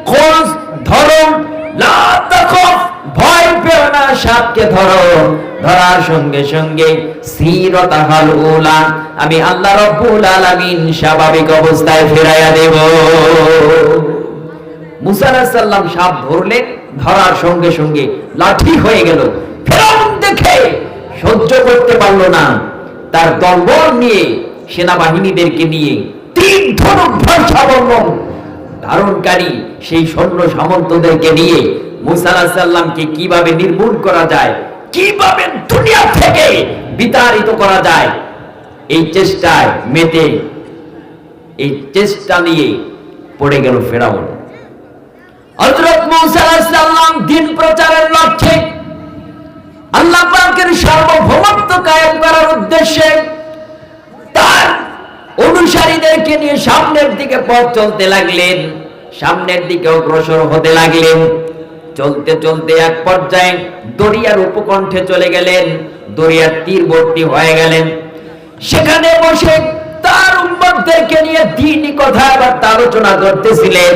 খুয, ধরো, লা তাখাফ, ভয় পেও না, সাপকে ধরো। ধরার সঙ্গে সঙ্গে সিরাতাল উলা, আমি আল্লাহ রাব্বুল আলামিন স্বাভাবিক অবস্থায় ফিরাইয়া দেব। মূসা আলাইহিস সালাম সাপ ধরলেন, ধরার সঙ্গে সঙ্গে লাঠি হয়ে গেল। ফিরআউন দেখে সহ্য করতে পারল না, তার দলবল নিয়ে, সেনাবাহিনীদেরকে নিয়ে, তিন ধনুক বর্ষাবর্মণ ধারণকারী সেই সৈন্য সামন্তদেরকে নিয়ে মূসা আলাইহিস সালামকে কিভাবে নির্মূল করা যায়, কিভাবে দুনিয়া থেকে বিতাড়িত করা যায়, এই চেষ্টায় মেতে, এই চেষ্টা নিয়ে পড়ে গেল ফিরআউন। হযরত মূসা আলাইহিস সালাম দিন প্রচারের লক্ষ্যে, আল্লাহ পাকের সার্বভৌমত্ব কায়েম করার উদ্দেশ্যে তার অনুসারীদেরকে নিয়ে সামনের দিকে পথ চলতে লাগলেন, সামনের দিকে অগ্রসর হতে লাগলেন। চলতে চলতে এক পর্যায়ে দরিয়ার উপকণ্ঠে চলে গেলেন, দরিয়ার তীরবর্তী হয়ে গেলেন। সেখানে বসে তার উম্মতদেরকে নিয়ে দ্বীনি কথাবার্তা আলোচনা করতেছিলেন,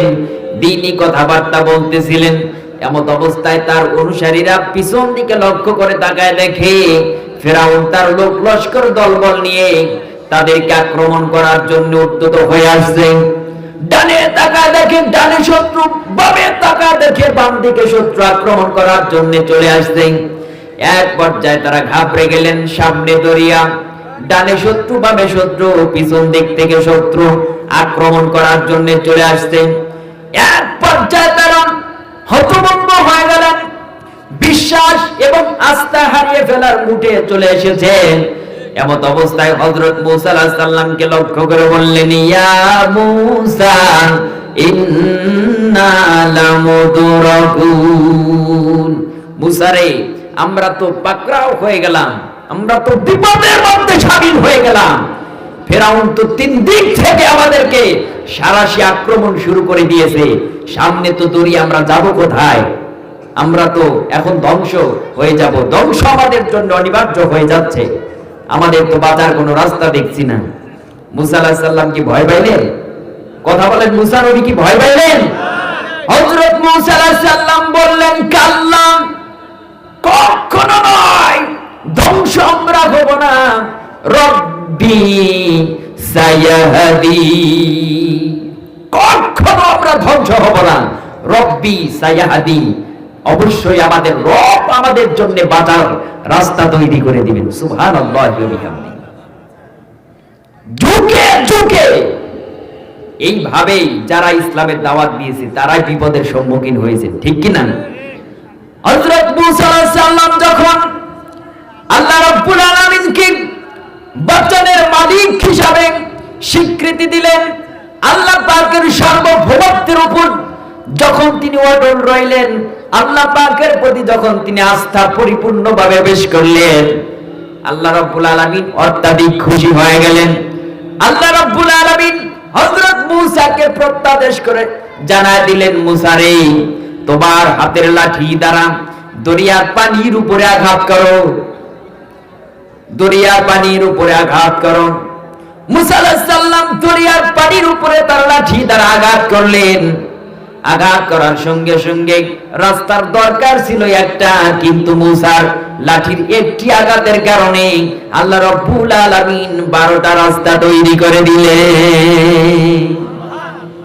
দ্বীনি কথাবার্তা বলতেছিলেন। এমত অবস্থায় তার অনুসারীরা পিছন দিকে লক্ষ্য করে তাকায়, দেখে ফিরআউন তার লোক লস্কর দলবল নিয়ে তাদেরকে আক্রমণ করার জন্য উদ্যত হয়ে আসছে। ডানে তাকায় দেখে ডানে শত্রু, বামে তাকায় দেখে বাম দিকে শত্রু আক্রমণ করার জন্য চলে আসছে। এক পর্যায়ে তারা ঘাবড়ে গেলেন। সামনে দরিয়া, ডানে শত্রু, বামে শত্রু, পিছন দিক থেকে শত্রু আক্রমণ করার জন্য চলে আসছে। এক পর্যায়ে তারা হতভম্ব হয়ে গেলেন, বিশ্বাস এবং আস্থা হারিয়ে ফেলার মুঠে চলে এসেছেন। এমত অবস্থায় হযরত মূসা আলাইহিস সালামকে লক্ষ্য করে বললেন, ইয়া মূসা ইন্না লামুদরাকুন, মূসা রে, আমরা তো পাকড়াও হয়ে গেলাম, আমরা তো বিপদের মধ্যে শামিল হয়ে গেলাম। ফিরআউন তো তিন দিক থেকে আমাদেরকে সারাশি আক্রমণ শুরু করে দিয়েছে। সামনে তো দরিয়া, আমরা যাব কোথায়? আমরা তো এখন ধ্বংস হয়ে যাব, ধ্বংস আমাদের জন্য অনিবার্য হয়ে যাচ্ছে। আমাদের তো বাঁচার কোনো রাস্তা দেখছি না। মূসা আলাইহিস সালাম কি ভয় পাইলেন? কথা বলেন, মূসা নবী কি ভয় পাইলেন? হযরত মূসা আলাইহিস সালাম বললেন, কাল্লা, কখনো নয়, ধ্বংস আমরা হব না। রব্বি সায়াহদি, কখনো আমরা ধ্বংস হব না। রব্বি সায়াহদি, অবশ্যই আমাদের রব আমাদের জন্য বাঁচার রাস্তা তৈরি করে দিবেন। সুবহানাল্লাহি ওয়া বিহামদিহি। যুগে যুগে এইভাবেই যারা ইসলামের দাওয়াত দিয়েছে তারাই বিপদের সম্মুখীন হয়েছে, ঠিক কি না? হযরত মূসা আলাইহিস সালাম যখন আল্লাহ রাব্বুল আলামিনকে বচনের মালিক হিসাবে স্বীকৃতি দিলেন, আল্লাহ পাকের সার্বভৌমত্বের উপর যখন তিনি অটল রইলেন, আল্লাহ পাকের প্রতি যখন তিনি আস্থা পরিপূর্ণভাবে পেশ করলেন, আল্লাহ রাব্বুল আলামিন অত্যাধিক খুশি হয়ে গেলেন। আল্লাহ রাব্বুল আলামিন হযরত মূসাকে প্রত্যাদেশ করে জানায় দিলেন, মূসা রে, তোমার হাতের লাঠি দ্বারা দরিয়ার পানির উপরে আঘাত করো, দরিয়ার পানির উপরে আঘাত করো। মূসা আলাইহিস সালাম দরিয়ার পানির উপরে তার লাঠি দ্বারা আঘাত করলেন। আঘাত করার সঙ্গে সঙ্গে রাস্তার দরকার ছিল একটা, কিন্তু মূসার লাঠির একটি আঘাতের কারণে আল্লাহ রাব্বুল আলামিন 12টা রাস্তা তৈরি করে দিলেন।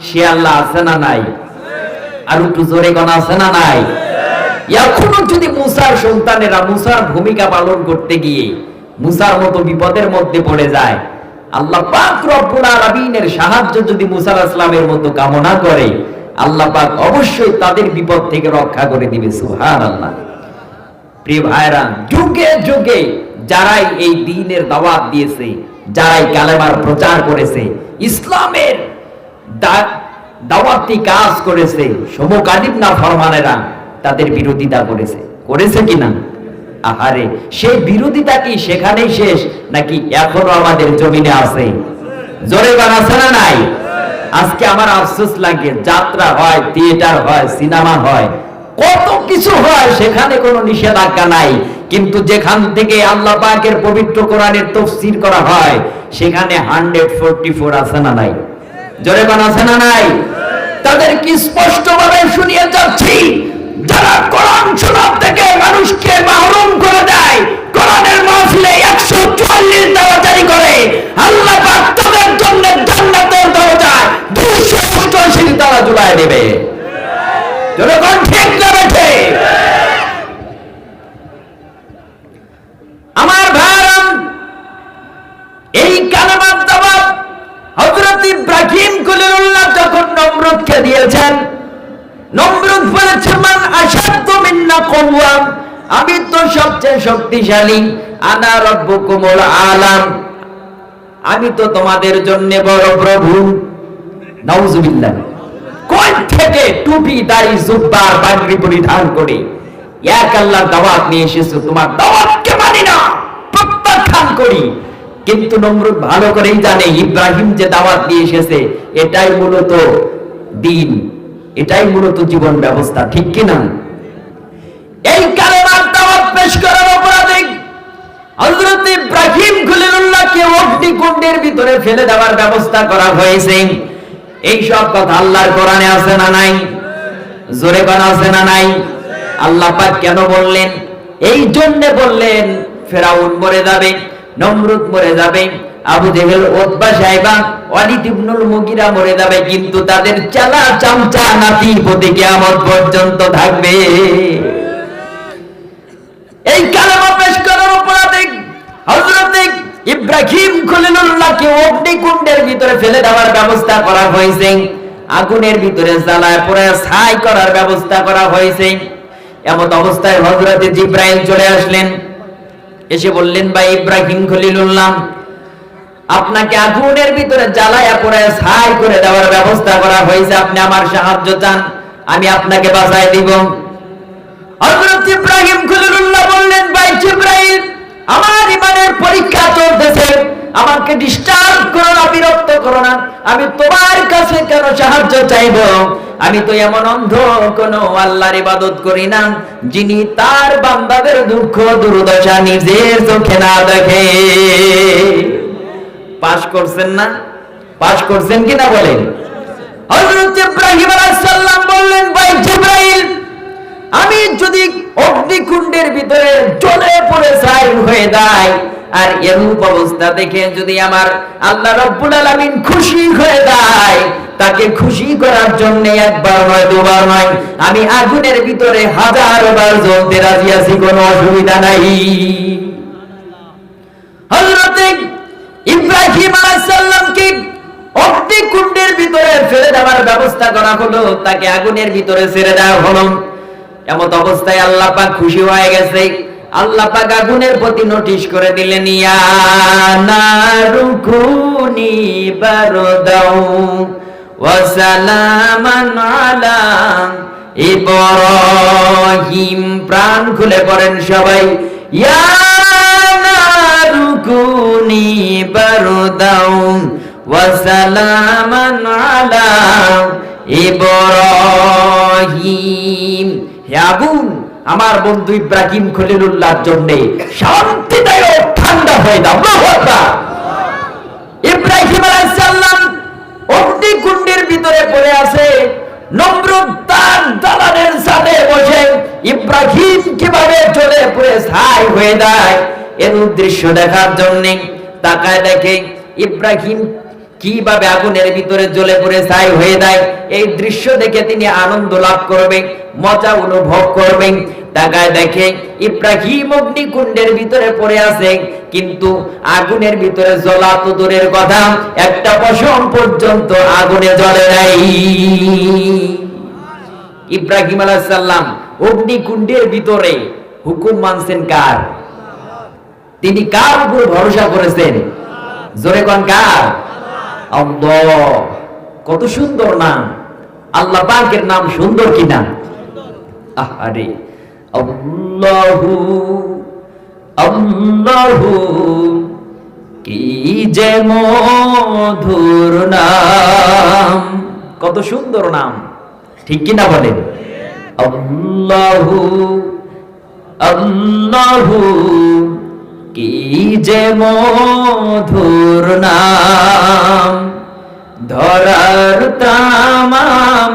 সে আল্লাহ আছে না নাই? আর একটু জোরে কোন আছে না নাই? এখনো যদি মূসার সন্তানেরা মূসার ভূমিকা পালন করতে গিয়ে মূসার মতো বিপদের মধ্যে পড়ে যায়, আল্লাহ পাক রব্বুল আলামিনের সাহায্য যদি মূসা আলাইহিস সালামের মতো কামনা করে, আল্লাহ পাক অবশ্যই তাদের বিপদ থেকে রক্ষা করে দিবে। সুবহানাল্লাহ। প্রিয় ভাইরা, যুগে যুগে যারাই এই দ্বীনের দাওয়াত দিয়েছে, যারাই কালেমার প্রচার করেছে, ইসলামের দাওয়াতি কাজ করেছে, সমকালীন না ফরমানেরা তাদের বিরোধিতা করেছে কিনা? আহারে, সেই বিরোধিতা কি সেখানেই শেষ নাকি এখনো আমাদের জমিনে আছে? জোরে বানাছে না নাই? আজকে আমার আফসোস লাগে, যাত্রা হয়, থিয়েটার হয়, সিনেমা হয়, কত কিছু হয়, সেখানে কোনো নিষেধাজ্ঞা নাই, কিন্তু যেখান থেকে আল্লাহ পাকের পবিত্র কোরআনের তাফসীর করা হয় সেখানে 144 আছে না নাই? জোরে বানাছে না নাই? তাদের কি স্পষ্টভাবে শুনিয়ে যাচ্ছি, যারা কোরআন শোনার থেকে মানুষকে মাহরুম করে দেয়, কোরআনের মাহফিলে 144 দেওয়া জারি করে, আল্লাহ পাক তাদের জন্য জান্নাতের দরজায় 288 তালা ঝুলায় দেবে। জনগণ ঠিক না বেঠে? আমার ভাইরাম, এই কালেমার দাওয়াত হযরত ইব্রাহিম খলিলুল্লাহ যখন নমরুদকে দিয়েছেন, নমরুদ বলেছে, মান আশাদ্দু মিন্না কুওয়া, আমি তো সবচেয়ে শক্তিশালী, আনা রাব্বুকুমুল আলাম, আমি তো তোমাদের জন্য বড় প্রভু। নাউজুবিল্লাহ। কই থেকে টুপি দাড়ি জুব্বা পাগড়ি পরিধান করে এক আল্লাহর দাওয়াত নিয়ে এসেছো, তোমার দাওয়াতকে মানি না, প্রত্যাখ্যান করি। কিন্তু নমরুদ ভালো করেই জানে ইব্রাহিম যে দাওয়াত নিয়ে এসেছে এটাই মূলত দ্বীন, এটাই মূলত জীবন ব্যবস্থা, ঠিক কিনা? এই কালেমার দাওয়াত পেশ করার অপরাধে হযরত ইব্রাহিম খলিলুল্লাহকে অগ্নিকুণ্ডের ভিতরে ফেলে দেওয়ার ব্যবস্থা করা হয়েছে। এই সব কথা আল্লাহর কোরআনে আছে না নাই? জোরে বানা আছে না নাই? আল্লাহ পাক কেন বললেন? এই জন্য বললেন, ফেরাউন মরে যাবে, নমরুদ মরে যাবে, আবু জেহেল, উতবা, শাইবা, ওয়ালিদ ইবনুল মুগিরা মরে যাবে, কিন্তু তাদের চালা চামচা নাতি প্রতি কিয়ামত পর্যন্ত থাকবে। এই কালেমা পেশ করার অপরাধে হযরত ইব্রাহিম খলিলুল্লাহকে অগ্নিকুণ্ডের ভিতরে ফেলে দেওয়ার ব্যবস্থা করা হয়েছে, আগুনের ভিতরে জ্বালায় পোড়ায় ছাই করার ব্যবস্থা করা হয়েছে। এমন অবস্থায় হযরত জিবরাইল চলে আসলেন, এসে বললেন, ভাই ইব্রাহিম খলিলুল্লাহ, আপনাকে আগুনের ভিতরে জ্বালায়া পোড়ায় ছাই করে দেওয়ার ব্যবস্থা করা হয়েছে, আপনি আমার সাহায্য চান, আমি আপনাকে বাঁচাই দিব। হযরত ইব্রাহিম খলিলুল্লাহ বললেন, ভাই জিবরাইল, আমার ইমানের পরীক্ষা চলতেছে, আমাকে ডিস্টার্ব করো না, বিরক্ত করো না, আমি তোমার কাছে কেন সাহায্য চাইব? আমি তো এমন অন্ধ কোন আল্লাহর ইবাদত করি না যিনি তার বান্দাদের দুঃখ দুর্দশা নিজের চোখে না দেখে। পাস করছেন না? পাস করছেন কিনা বলেন? হযরত ইব্রাহিম আলাইহিস সালাম বললেন, ভাই জিবরাইল, আমি যদি অগ্নিকুণ্ডের ভিতরে জ্বলে পড়ে ছাই হয়ে যায়, আর এরূপ অবস্থা দেখে যদি আমার আল্লাহ রাব্বুল আলামিন খুশি হয়ে যায়, তাকে খুশি করার জন্য একবার নয়, দুবার নয়, আমি আগুনের ভিতরে 1000 বার জ্বলতে রাজি আছি, কোনো অসুবিধা নাই। হযরত ইব্রাহিম আলাইহিস সালামকে অগ্নিকুণ্ডের ভিতরে ফেলে দেওয়ার ব্যবস্থা করা হলো, তাকে আগুনের ভিতরে ছেড়ে দেওয়া হলো। এমন অবস্থায় আল্লাহ পাক খুশি হয়ে গেছে, আল্লাহ পাক আগুনের প্রতি নোটিশ করে দিলেন, ইয়া নারুকুনি বারদাও ওয়া সালামান আলা ইব্রাহিম। প্রাণ খুলে পড়েন সবাই, ইয়া নারুকুনি বারদাও ওয়া সালামান আলা ইব্রাহিম। হে আগুন, আমার বন্ধু ইব্রাহিম খলিলুল্লাহর জন্য শান্তিদায়ক ঠান্ডা হয়ে দাও। আল্লাহু আকবার। ইব্রাহিম আলাইহিস সালাম অগ্নিকুণ্ডের ভিতরে পড়ে আছে, নমরুদ তার দালানের সাথে বসে ইব্রাহিম কিভাবে জ্বলে পড়ে ছাই হয়ে যায় এর দৃশ্য দেখার জন্য তাকায় দেখে ইব্রাহিম কিভাবে আগুনের ভিতরে জ্বলে পড়ে ছাই হয়ে যায়। এই দৃশ্য দেখে তিনি আনন্দ লাভ করবেন, মজা অনুভব করবেন। তাকায় দেখে ইব্রাহিম অগ্নিকুণ্ডের ভিতরে পড়ে আছে, কিন্তু আগুনের ভিতরে জ্বলা তো দূরের কথা, একটা পশম পর্যন্ত আগুনে জ্বলে নাই। ইব্রাহিম আলাইহিস সালাম অগ্নিকুণ্ডের ভিতরে হুকুম মানছেন কার? তিনি কার উপর ভরসা করেছেন? জোরে কোন কার? আল্লাহ, কত সুন্দর নাম। আল্লাহ পাকের নাম সুন্দর কিনা? আহারে, আল্লাহু আল্লাহু কি যে মধুর নাম, কত সুন্দর নাম, ঠিক কিনা বলেন? আল্লাহু আল্লাহু কি যে মধুর নাম, ধরার তামাম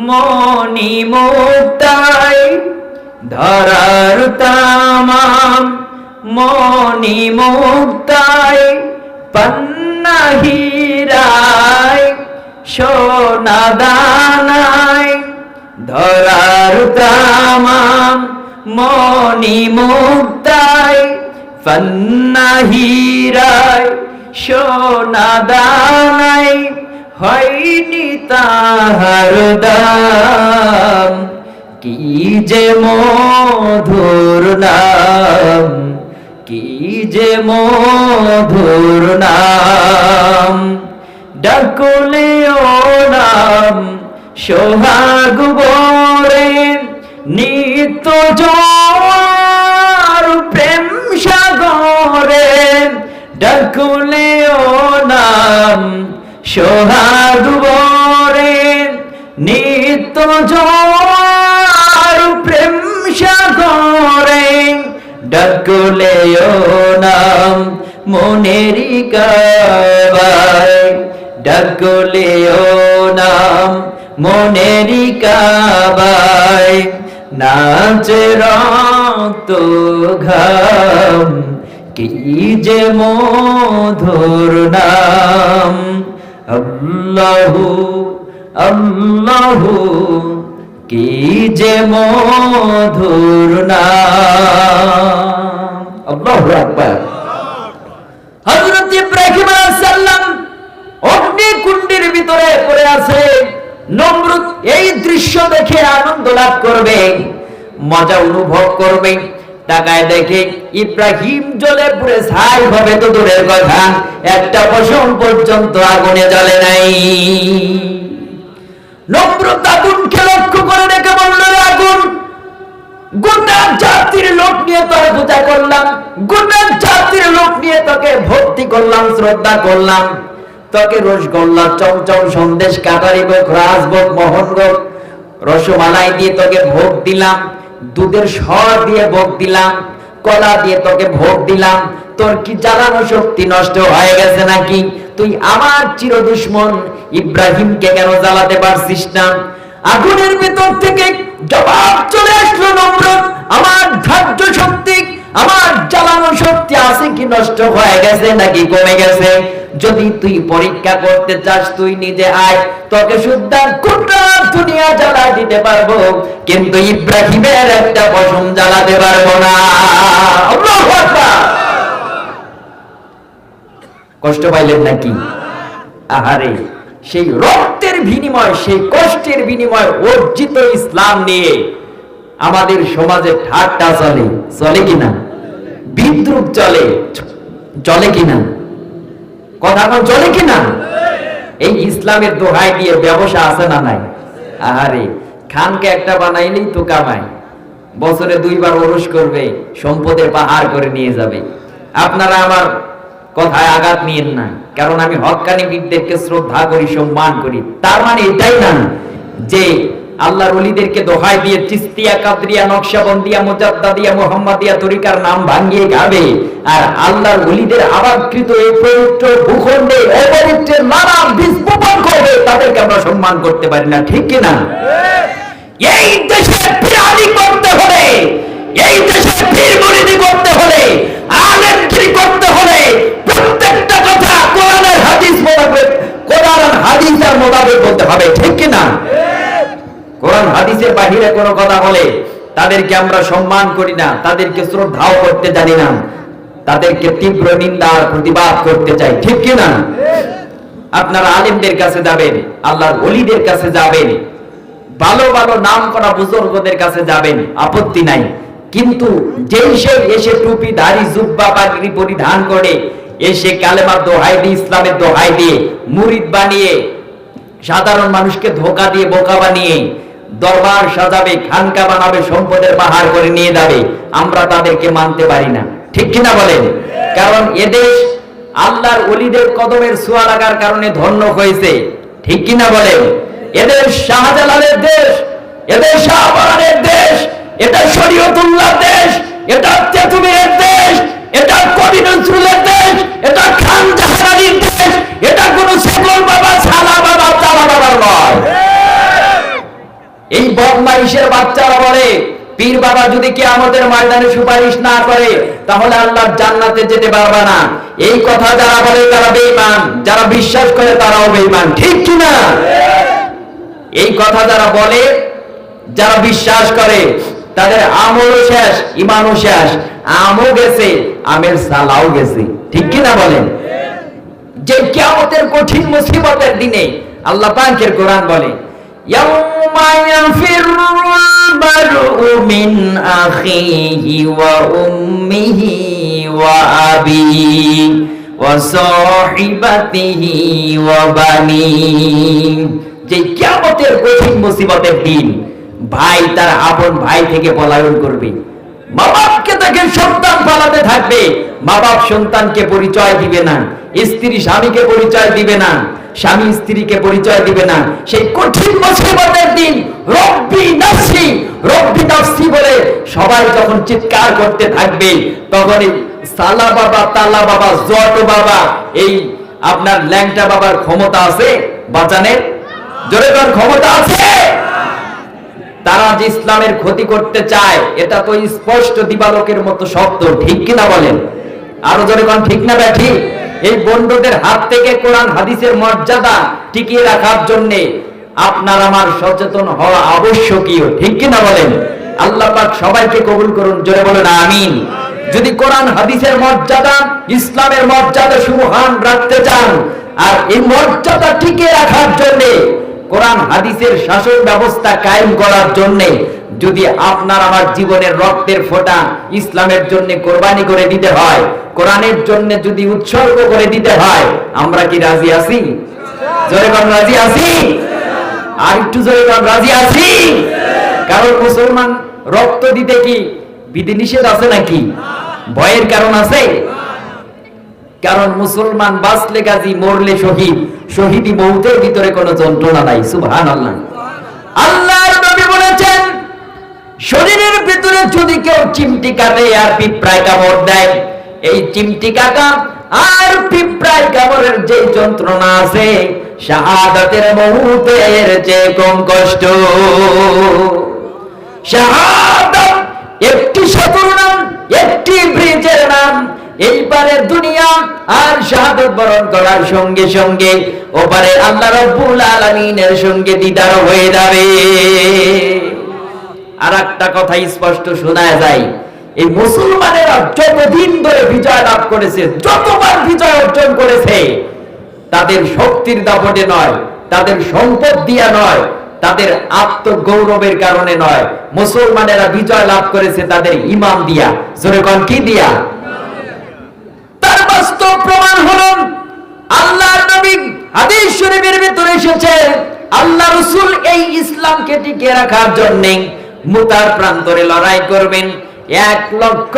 মনি মুক্তাই, ধরার তামাম মনি মুক্তাই, পান্না হীরায় সোনা দানায়, ধরার তামাম মনি মুক্তাই, পান্না হীরায় সোনা দানায়, হয়নি তাহার দাম, কি যে মধুর নাম, কি যে মধুর নাম, ডাকলেও নাম সোহাগ ভরে, নিত্য জোয়ার প্রেম সাগরে, ডাকলেও নাম সোহাগ ভরে, নিত্য জোয়ার প্রেম সাগরে, ডাকলেও নাম মনেরি কাবায়, ডাকলেও নাম মনেরি কাবায়, নাচে রক্ত ঘাম, কি যে মধুর নাম, আল্লাহু আল্লাহু কি যে মধুর নাম। আল্লাহু আকবার। হযরত ইব্রাহিম আলাইহিস সালাম অগ্নিকুণ্ডের ভিতরে পড়ে আছে। নমরুদ এই দৃশ্য দেখে আনন্দ লাভ করবে, মজা অনুভব করবে। তাকায় দেখে ইব্রাহিম জ্বলে পুড়ে ছাই হবে তো দূরের কথা, একটা পশম পর্যন্ত আগুনে জ্বলে নাই। নমরুদ আগুনকে লক্ষ্য করে দেখে বলল, আগুন, গোটা জাতির লোক নিয়ে তোর পূজা করলাম, গোটা জাতির লোক নিয়ে তোকে ভক্তি করলাম, শ্রদ্ধা করলাম, তোকে রসগোল্লা, চমচম, সন্দেশ, কাটারি ভোগ, রাজভোগ, মোহনভোগ, রসমালাই দিয়ে তোকে ভোগ দিলাম, দুধের সর দিয়ে ভোগ দিলাম, কলা দিয়ে তোকে ভোগ দিলাম। তোর কি জ্বালানো শক্তি নষ্ট হয়ে গেছে নাকি? তুই আমার চির দুশ্মন ইব্রাহিমকে কেন জ্বালাতে পারছিস না? আগুনের ভিতর থেকে জবাব চলে আসলো, নমরুদ, আমার ধৈর্য শক্তি, আমার জ্বালানো শক্তি আছে কি নষ্ট হয়ে গেছে নাকি কমে গেছে? যদি তুই পরীক্ষা করতে চাস তুই নিজে আয়, তোকে শুদ্ধা গোটা দুনিয়া জ্বালা দিতে পারবো, কিন্তু ইব্রাহিমের একটা পশম জ্বালাতে পারবো না। আল্লাহু আকবার। কষ্ট পাইলেন নাকি? আহারে, সেই রক্তের বিনিময়, সেই কষ্টের বিনিময় অর্জিত ইসলাম নিয়ে আমাদের সমাজে ঠাট্টা চলে, চলে কিনা? বিদ্রুপ চলে, চলে কিনা? কথা চলে কিনা? এই ইসলামের দোহাই দিয়ে ব্যবসা আছে না নাই? আহারে, খানকে একটা বানাইলেই তো কামাই, বছরে 2 বার ওরস করবে, সম্পদের পাহাড় করে নিয়ে যাবে। আপনারা আমার কথায় আঘাত নিয়েন না, কারণ আমি হক্কানি বীরদেরকে শ্রদ্ধা করি, সম্মান করি। তার মানে এটাই না যে আল্লাহর ওলিদেরকে দোহাই দিয়ে চিস্তিয়া, কাদরিয়া, নকশবন্দিয়া, মুজাদ্দাদিয়া, মুহাম্মাদিয়া তরিকার নাম ভাঙিয়ে গাবে, আর আল্লাহর ওলিদের আবাদকৃত এই পবিত্র ভূখণ্ডে অপবিত্রের নানা বীজ বপন করবে, তাদেরকে আমরা সম্মান করতে পারি না, ঠিক কিনা? এই দেশে বিরানি করতে হলে, এই দেশে পীর মুরিদি করতে হলে, আলেমগিরি করতে হলে প্রত্যেকটা কথা কোরআনের হাদিস মোতাবেক, কোরআন হাদিসের মোতাবেক বলতে হবে, ঠিক কিনা? কোরআন হাদিসের বাহিরে কোনো কথা বলে তাদেরকে আমরা সম্মান করি না, তাদেরকে শ্রদ্ধাও করতে জানি না, তাদেরকে তীব্র নিন্দা আর প্রতিবাদ করতে চাই, ঠিক কিনা? আপনারা আলেমদের কাছে যাবেন, আল্লাহর ওলিদের কাছে যাবেন, ভালো ভালো নাম করা বুজুর্গদের কাছে যাবেন, আপত্তি নাই। কিন্তু যেই সে এসে টুপি, দাড়ি, জুব্বা, পাগড়ি পরিধান করে এসে কালেমার দোহাই দিয়ে, ইসলামের দোহাই দিয়ে মুরিদ বানিয়ে, সাধারণ মানুষকে ধোঁকা দিয়ে বোকা বানিয়ে দরবার সাজাবে, খানকা বানাবে, সম্পদের বাহার করে নিয়ে যাবে। আমরা তাদেরকে মানতে পারি না, ঠিক কিনা বলেন? কারণ এদেশ আল্লাহর ওলিদের কদমের ছোঁয়া লাগার কারণে ধন্য হয়েছে, ঠিক কিনা বলেন? এদেশ শাহজালালের দেশ, এদেশ শাহবানের দেশ, এটা শরীয়তুল্লাহ দেশ, এটা তেতুমিরের দেশ, এটা কবি নজরুলের দেশ, এটা খান জাহানারীর দেশ, এটা কোন সকল বাবা, সালা বাবা, চালা বাবার নয়। এই বদমাইশের বাচ্চারা বলে পীর বাবা যদি কিয়ামতের ময়দানে সুপারিশ না করে তাহলে আল্লাহর জান্নাতে যেতে পারবে না। এই কথা যারা বলে তারা বেঈমান, যারা বিশ্বাস করে তারাও বেঈমান, ঠিক কি না? এই কথা যারা বলে, যারা বিশ্বাস করে, তাদের আমলও শেষ, ঈমানও শেষ, আমও গেছে, আমের সালাও গেছে, ঠিক কি না বলেন? যে কিয়ামতের কঠিন মুসিবতের দিনে আল্লাহ পাকের কোরআন বলে ইয়াউমা ইয়াফিরুল মারউ মিন আখিহি ওয়া উম্মিহি ওয়া আবিহি ওয়া সাহিবাতিহি ওয়া বানিহি। যে কিয়ামতের কঠিন মুসিবতের দিন ভাই তার আপন ভাই থেকে পলায়ন করবে, মা বাপকে তাকে সন্তান পালাতে থাকবে, মা বাপ সন্তানকে পরিচয় দিবে না, স্ত্রী স্বামীকে পরিচয় দিবে না, স্বামী স্ত্রীকে পরিচয় দিবে না। সেই কঠিন মুসিবতের দিন রব্বি নাফসি, রব্বি নাফসি বলে সবাই যখন চিৎকার করতে থাকবে, তখন সালা বাবা, তালা বাবা, জট বাবা, এই আপনার ল্যাংটা বাবার ক্ষমতা আছে বাঁচানের? জোরে কোন ক্ষমতা আছে? তারা যে ইসলামের ক্ষতি করতে চায় এটা তো স্পষ্ট দিবালোকের মতো শব্দ, ঠিক কিনা বলেন? আরো জোরে কোন ঠিক না ব্যাঠি? এই বন্ডদের হাত থেকে কোরআন হাদিসের মর্যাদা টিকিয়ে রাখার জন্য আপনার আমার সচেতন হওয়া আবশ্যকীয়, ঠিক কিনা বলেন? আল্লাহ পাক সবাইকে কবুল করুন, জোরে বলেন আমিন। যদি কোরআন হাদিসের মর্যাদা, ইসলামের মর্যাদা সুমহান রাখতে চান, আর এই মর্যাদা টিকিয়ে রাখার জন্য, কোরআন হাদিসের শাসন ব্যবস্থা কায়েম করার জন্য যদি আপনার আমার জীবনের রক্তের ফোঁটা ইসলামের জন্য কোরবানি করে দিতে হয়, কোরআনের জন্য যদি উৎসর্গ করে দিতে হয়, আমরা কি রাজি আছি? জোরে বলেন রাজি আছি? আর একটু জোরে বলেন রাজি আছি? কারণ মুসলমান রক্ত দিতে কি বিধিনিষেধ আছে নাকি? ভয়ের কারণ আছে? কারণ মুসলমান বাঁচলে গাজী, মরলে শহীদ, শহীদি মৌতের ভিতরে কোনো যন্ত্রণা নাই। সুবহানাল্লাহ। আল্লাহর নবী বলেছেন শরীরের ভিতরে যদি কেউ চিমটি কাটে আর পিঁপড়ায় কামড় দেয়, এই চিমটি কাটা আর পিঁপড়ায় কামড়ের যে যন্ত্রণা আছে শাহাদাতের মৌতের চেয়ে কম কষ্ট। শাহাদাত একটি সেতুর নাম, একটি ব্রিজের নাম। এইবারের দুনিয়া আর শাহাদাত বরণ করার সঙ্গে সঙ্গে ওপারে আল্লাহ রাব্বুল আলামিনের সঙ্গে দিদার হয়ে যাবে। আর একটা কথা স্পষ্ট শোনা যায়, এই মুসলমানেরা যতদিন ধরে বিজয় লাভ করেছে, যতবার বিজয় অর্জন করেছে, তাদের শক্তির দাপটে নয়, তাদের সম্পদ দিয়া নয়, তাদের আত্মগৌরবের কারণে নয়। মুসলমানেরা বিজয় লাভ করেছে তাদের ঈমান দিয়া। জোরে কোন কি দিয়া? তার বাস্তব প্রমাণ হলো আল্লাহর নবী হাদিস শরীফের ভিতরে এসেছে, আল্লাহ রাসূল এই ইসলামকে টিকিয়ে রাখার জন্য মুতার প্রান্তরে লড়াই করবেন। 1 লক্ষ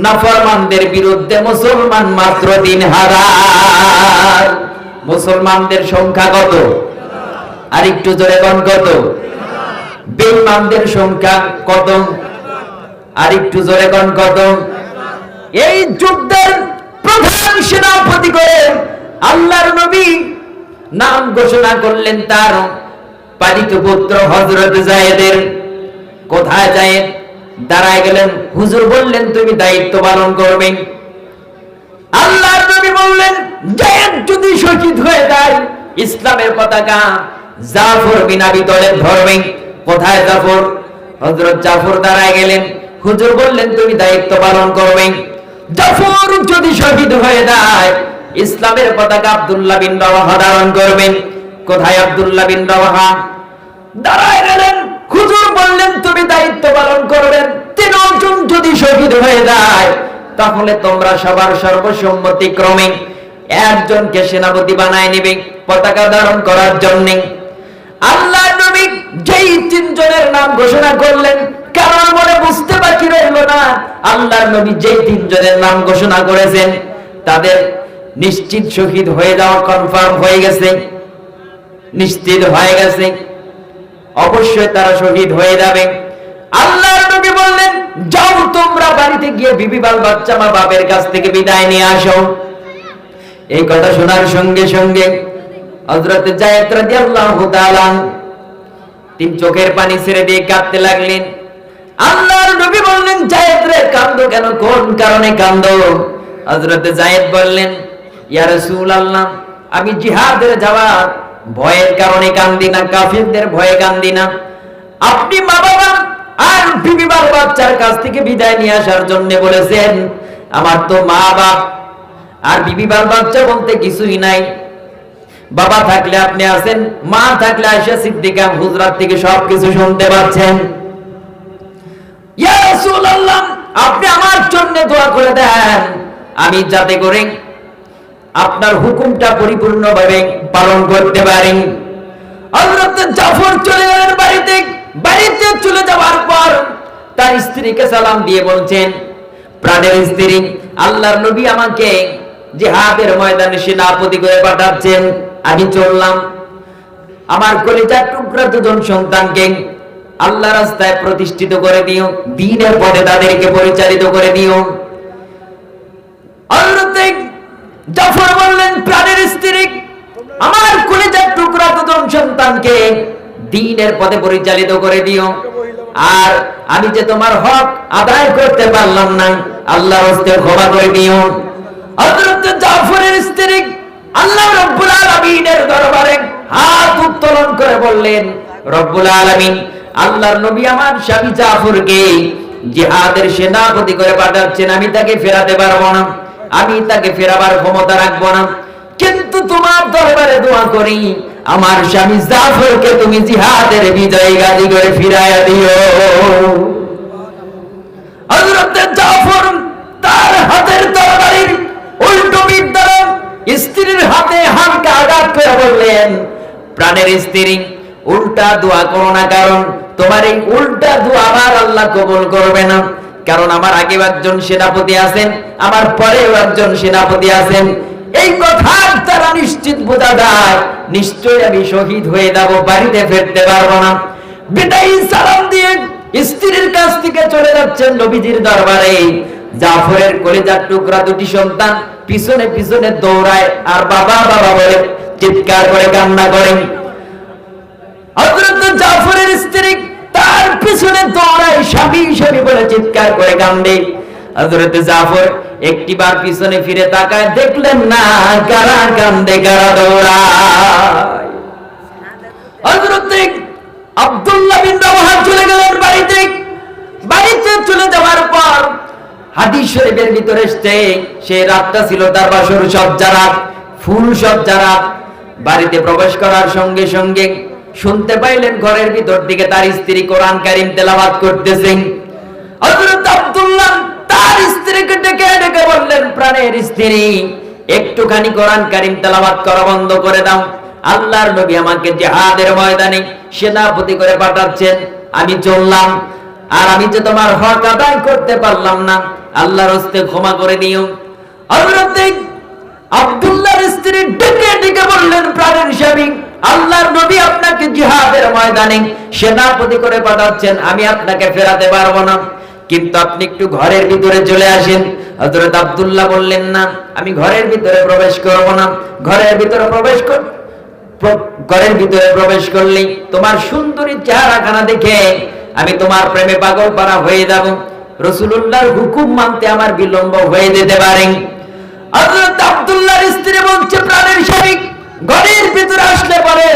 নাফরমানদের বিরুদ্ধে মুসলমান মাত্র 3000। মুসলমানদের সংখ্যা কত? আর একটু জোরে কোন কত? বেঈমানদের সংখ্যা কত? আর একটু জোরে কোন কত? এই যুদ্ধের প্রধান সেনাপতি করে আল্লাহর নবী নাম ঘোষণা করলেন তার পালিত পুত্র হযরত যায়েদের। কোথায় যায়েদ? দাঁড়ায় গেলেন। হুজুর বললেন তুমি দায়িত্ব পালন করবেন। আল্লাহর নবী বললেন যায়েদ যদি শহীদ হয়ে যায় ইসলামের পতাকা জাফর বিন আবি তালেব ধরবেন। কোথায় জাফর? হযরত জাফর দাঁড়ায় গেলেন। হুজুর বললেন তুমি দায়িত্ব পালন করবেন। জাফর যদি শহীদ হয়ে যায় ইসলামের পতাকা আব্দুল্লাহ বিন রাওয়াহা ধারণ করবেন। কোথায় আব্দুল্লাহ বিন রাওয়াহা? দাঁড়ায় গেলেন। হুজুর বললেন তুমি দায়িত্ব পালন করবেন। 3 জন যদি শহীদ হয়ে যায় তাহলে তোমরা সবার সর্বসম্মতিক্রমে একজনকে সেনাপতি বানায় নেবে পতাকা ধারণ করার জন্য। আল্লাহর নবী যেই তিনজনের নাম ঘোষণা করলেন, কারণ মনে বুঝতে বাকি রইল না, আল্লাহর নবী যেই তিনজনের নাম ঘোষণা করেছেন তাদের নিশ্চিত শহীদ হয়ে যাওয়া কনফার্ম হয়ে গেছে, নিশ্চিত হয়ে গেছে, অবশ্যই তারা শহীদ হয়ে যাবে। আল্লাহর নবী বললেন, যাও তোমরা বাড়িতে গিয়ে বিবি বাল বাচ্চা মা বাপের কাছ থেকে বিদায় নিয়ে আসো। এই কথা শোনার সঙ্গে সঙ্গে হযরত যায়েদ রাদিয়াল্লাহু তাআলা তিন চোখের পানি ছেড়ে দিয়ে কাঁদতে লাগলেন। আল্লাহর নবী বললেন, যায়েদ রে কাঁদো কেন, কোন কারণে কাঁদো? হযরত যায়েদ বললেন, ইয়া রাসূলুল্লাহ, আমি জিহাদের যাওয়ার ভয়ের কারণে কাঁদি না, কাফিরদের ভয়ে কাঁদি না। আপনি মা বাবা আর বিবি বাল বাচ্চার কাছ থেকে বিদায় নিয়ে আসার জন্য বলেছেন। আমার তো মা বাপ আর বিবি বাল বাচ্চা বলতে কিছুই নাই। বাবা থাকলে আপনি আছেন, মা থাকলে আয়েশা সিদ্দিকা হুজরাত থেকে সবকিছু শুনতে পাচ্ছেন। ইয়া রাসূলুল্লাহ, আপনি আমার জন্য দোয়া করে দেন, আমি যাতে করে আপনার হুকুমটা পরিপূর্ণভাবে পালন করতে পারি। হযরত জাফর চলে গেলেন বাড়িতে। বাড়িতে চলে যাওয়ার পর তার স্ত্রীকে সালাম দিয়ে বলছেন, প্রাণের স্ত্রী, আল্লাহর নবী আমাকে জিহাদের ময়দানে সেনাপতি করে পাঠাচ্ছেন, আমি চললাম। আমার কলিজার টুকরা দুজন সন্তানকে আল্লাহ রাস্তায় প্রতিষ্ঠিত করে দিও, দ্বীনের পথে তাদেরকে পরিচালিত করে দিও। হযরত জাফর বললেন, প্রাণের স্ত্রী, আমার কলিজার টুকরা দুজন সন্তানকে দ্বীনের পথে পরিচালিত করে দিও। আর আমি যে তোমার হক আদায় করতে পারলাম না, আল্লাহর হস্তে ক্ষমা করে দিও। হযরত জাফরের স্ত্রী আল্লাহ রাব্বুল আলামিনের দরবারে হাত উত্তোলন করে বললেন, রব্বুল আলামিন, আল্লাহর নবী আমার স্বামী জাফরকে জিহাদের সেনাপতি করে পাঠাচ্ছেন, আমি তাকে ফেরাতে পারবো না, আমি তাকে ফেরাবার ক্ষমতা রাখবো না, কিন্তু তোমার দরবারে দোয়া করি, আমার স্বামী জাফরকে তুমি জিহাদের বিজয়ী গাজী করে ফিরাইয়া দিও। হযরত জাফর তার হাতের তরবারির উল্টো পিঠ দ্বারা স্ত্রীর হাতে হালকা আঘাত করে বললেন, প্রাণের স্ত্রী, উল্টা দোয়া করো না, কারণ তোমার এই উল্টা দোয়া আমার আল্লাহ কবুল করবে না। কারণ আমার আগে একজন সেনাপতি আছেন, আমার পরেও একজন সেনাপতি আছেন। এই কথার দ্বারা নিশ্চিত বোঝা যায় নিশ্চয়ই আমি শহীদ হয়ে যাব, বাড়িতে ফিরতে পারবো না। বিদায়ী সালাম দিয়ে স্ত্রীর কাছ থেকে চলে যাচ্ছেন নবীজির দরবারে। জাফরের কলিজার টুকরা দুটি সন্তান পিছনে পিছনে দৌড়ায় আর বাবা বাবা বলে চিৎকার করে কান্না করেন। হযরত জাফরের স্ত্রী তার পিছনে দৌড়ায়, স্বামী স্বামী বলে চিৎকার করে কান্দে। হযরত জাফর একটিবার পিছনে ফিরে তাকায়, দেখলেন না কারা কান্দে কারা দৌড়ায়। হযরত আব্দুল্লাহ বিন রাওয়াহা চলে গেলেন বাড়িতে। বাড়িতে চলে যাওয়ার পর হাদিস শরীফের ভিতরে এসেছে সেই রাতটা ছিল তার বাসর সজ্জা রাত, ফুল সজ্জা রাত। বাড়িতে প্রবেশ করার সঙ্গে সঙ্গে শুনতে পাইলেন ঘরের ভিতর থেকে তার স্ত্রী কোরআন কারীম তেলাওয়াত করতেছেন। হযরত আব্দুল্লাহ তার স্ত্রীকে ডেকে ডেকে বললেন, প্রাণের স্ত্রী, একটুখানি কোরআন কারীম তেলাওয়াত করা বন্ধ করে দাও। আল্লাহর নবী আমাকে জিহাদের ময়দানে সেনাপতি করে পাঠাচ্ছেন, আমি চললাম, আর আমি যে তোমার হক আদায় করতে পারলাম না, আল্লাহর হস্তে ক্ষমা করে দিও। হযরত আব্দুল্লাহর স্ত্রী ডেকে ডেকে বললেন, প্রাণের স্বামী, আল্লাহর নবী আপনাকে জিহাদের ময়দানে সেনাপতি করে পাঠাচ্ছেন, আমি আপনাকে ফেরাতে পারবো না, কিন্তু আপনি একটু ঘরের ভিতরে চলে আসেন। হযরত আব্দুল্লাহ বললেন, না, আমি ঘরের ভিতরে প্রবেশ করব না। ঘরের ভিতরে প্রবেশ করলেই তোমার সুন্দরী চেহারাখানা দেখে আমি তোমার প্রেমে পাগল পারা হয়ে যাব, রাসূলুল্লাহর হুকুম মানতে আমার বিলম্ব হয়ে যেতে পারে। হযরত আব্দুল্লাহর স্ত্রী বলছে, প্রাণের স্বামী, ঘরের ভিতরে আসলে পরে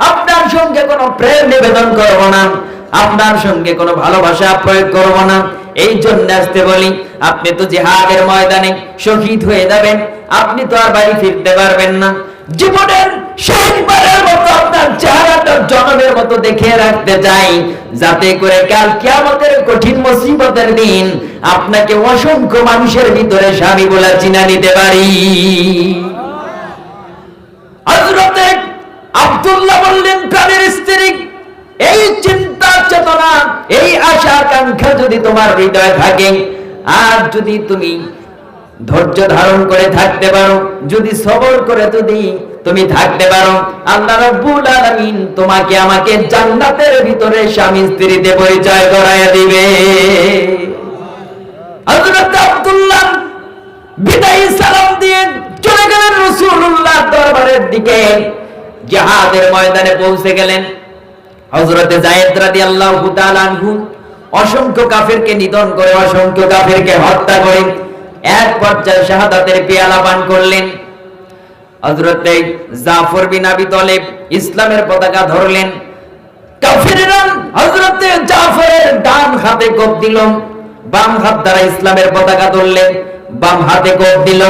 আপনার সঙ্গে কোনো প্রেম নিবেদন করব না, আপনার সঙ্গে কোনো ভালোবাসা প্রয়োগ করব না, এই জন্য আসতে বলি। আপনি তো জিহাদের ময়দানে শহীদ হয়ে যাবেন, আপনি তো আর বাড়ি ফিরতে পারবেন না। জীবনের শেষবারের মতো আপনার আপনার চেহারাটা জনমের মতো দেখে রাখতে চাই, যাতে করে কাল কিয়ামতের কঠিন মুসিবতের দিন আপনাকে অসংখ্য মানুষের ভিতরে স্বামী বলে চিনা নিতে পারি। হযরত আব্দুল্লাহ বললেন, প্রাণের স্ত্রী, এই চিন্তা চেতনা, এই আশা আকাঙ্ক্ষা যদি তোমার হৃদয়ে থাকে, আর যদি তুমি ধৈর্য ধারণ করে থাকতে পারো, যদি সবর করে যদি তুমি থাকতে পারো, আল্লাহ রাব্বুল আলামিন তোমাকে আমাকে জান্নাতের ভিতরে স্বামী স্ত্রীতে পরিচয় করায় দিবে। হযরত আব্দুল্লাহ বিদায়ী সালাম দিয়ে চলে গেলেন রাসূলুল্লাহ দরবারের দিকে। জিহাদের ময়দানে পৌঁছে গেলেন। হযরত যায়েদ রাদিয়াল্লাহু তাআলা আনহু অসংখ্য কাফেরকে নিধন করে, অসংখ্য কাফেরকে হত্যা করে এক পর্যায়ে শাহাদাতের পেয়ালা পান করলেন। হযরত জাফর বিন আবি তালেব ইসলামের পতাকা ধরলেন। কাফেররা হযরত জাফরের ডান হাতে কোপ দিল, বাম হাত দ্বারা ইসলামের পতাকা ধরলেন, বাম হাতে কোপ দিল।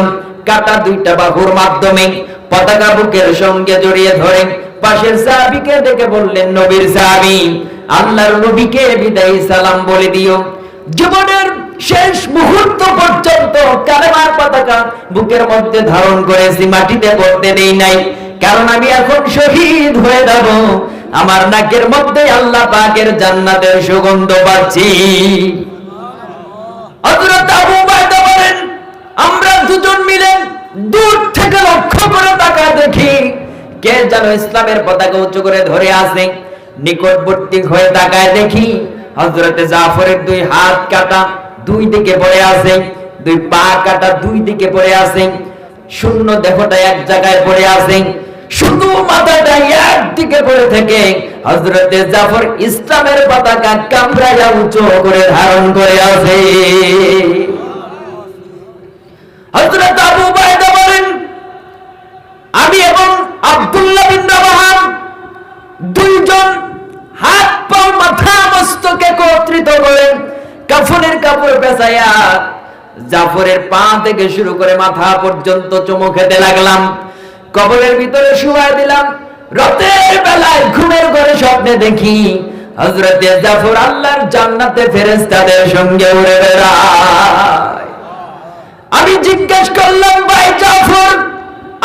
কাটা দুইটা বাহুর মাধ্যমে পতাকা বুকের সঙ্গে জড়িয়ে ধরে পাশের সাহাবীকে ডেকে বললেন, নবীর সাহাবী, আল্লাহর নবীকে বিদায়ী সালাম বলে দিও। জীবনের শেষ মুহূর্ত পর্যন্ত কালেমার পতাকা বুকের মধ্যে ধারণ করেছি, মাটিতে পড়তে দেই নাই, কারণ আমি এখন শহীদ হয়ে যাব। আমার নাকের মধ্যে আল্লাহ পাকের জান্নাতের সুগন্ধ পাচ্ছি। হযরত আবু উবাইদা বলেন, আমরা দুজন মিলে দূর থেকে লক্ষ্য করে তাকায় দেখি কে যেন ইসলামের পতাকা উঁচু করে ধরে আছে। নিকটবর্তী হয়ে তাকায় দেখি হযরত জাফরের দুই হাত কাটা, দুই দিকে পড়ে আছে, দুই পা কাটা, দুই দিকে পড়ে আছে, শূন্য দেহটা এক জায়গায় পড়ে আছে, শুধু মাথাটা একদিকে পড়ে থেকে হযরত জাফর ইসলামের পতাকা কামড়াইয়া উঁচু করে ধারণ করে আছে। হযরত আবু উবাইদা বলেন, আমি এবং আব্দুল্লাহ বিন রাওয়াহা দুইজন হাত পা মাথা মস্তক একত্রিত করে কাফনের কাপড় পেঁচাইয়া জাফরের পা থেকে শুরু করে মাথা পর্যন্ত চুমু খেতে লাগলাম। কবরের ভিতরে শুয়ে দিলাম। রাতের বেলায় ঘুমের ঘরে স্বপ্নে দেখি হযরত জাফর আল্লাহর জান্নাতে ফেরেশতাদের সঙ্গে উড়ে বেড়ায়। আমি জিজ্ঞেস করলাম, ভাই জাফর,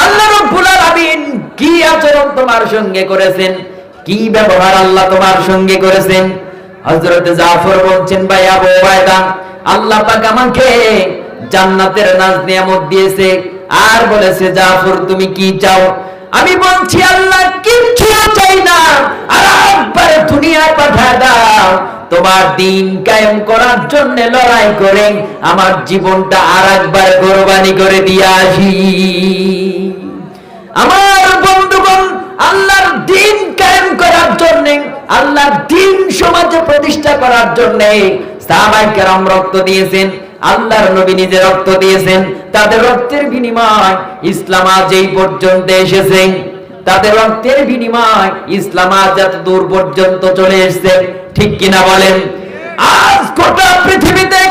আল্লাহ রাব্বুল আলামিন কি আচরণ তোমার সঙ্গে করেছেন, কি ব্যবহার আল্লাহ তোমার সঙ্গে করেছেন? হযরত জাফর বলছেন, ভাই আবু উবাইদা, আল্লাহ পাক আমাকে জান্নাতের নাজ নিয়ামত দিয়েছে, আর বলেছে, জাফর তুমি কি চাও? আমি বলছি, আল্লাহ কিচ্ছু চাই না, আর একবার দুনিয়ায় পাঠিয়ে দাও, তোমার দ্বীন কায়েম করার জন্য লড়াই করে আমার জীবনটা আর একবার কুরবানি করে দিয়ে আসি। আমার বন্ধুগণ, আল্লাহর দ্বীন কায়েম করার জন্য, আল্লাহর দ্বীন সমাজে প্রতিষ্ঠা করার জন্য সাহাবায়ে কেরাম রক্ত দিয়েছেন, আল্লাহর নবী নিজে রক্ত দিয়েছেন। তাদের রক্তের বিনিময় ইসলাম আজ এই পর্যন্ত এসেছে। তাদের রক্তের বিনিময় ইসলাম আজ এত দূর পর্যন্ত চলে এসেছে, ঠিক কিনা বলেন? আজ গোটা পৃথিবীতে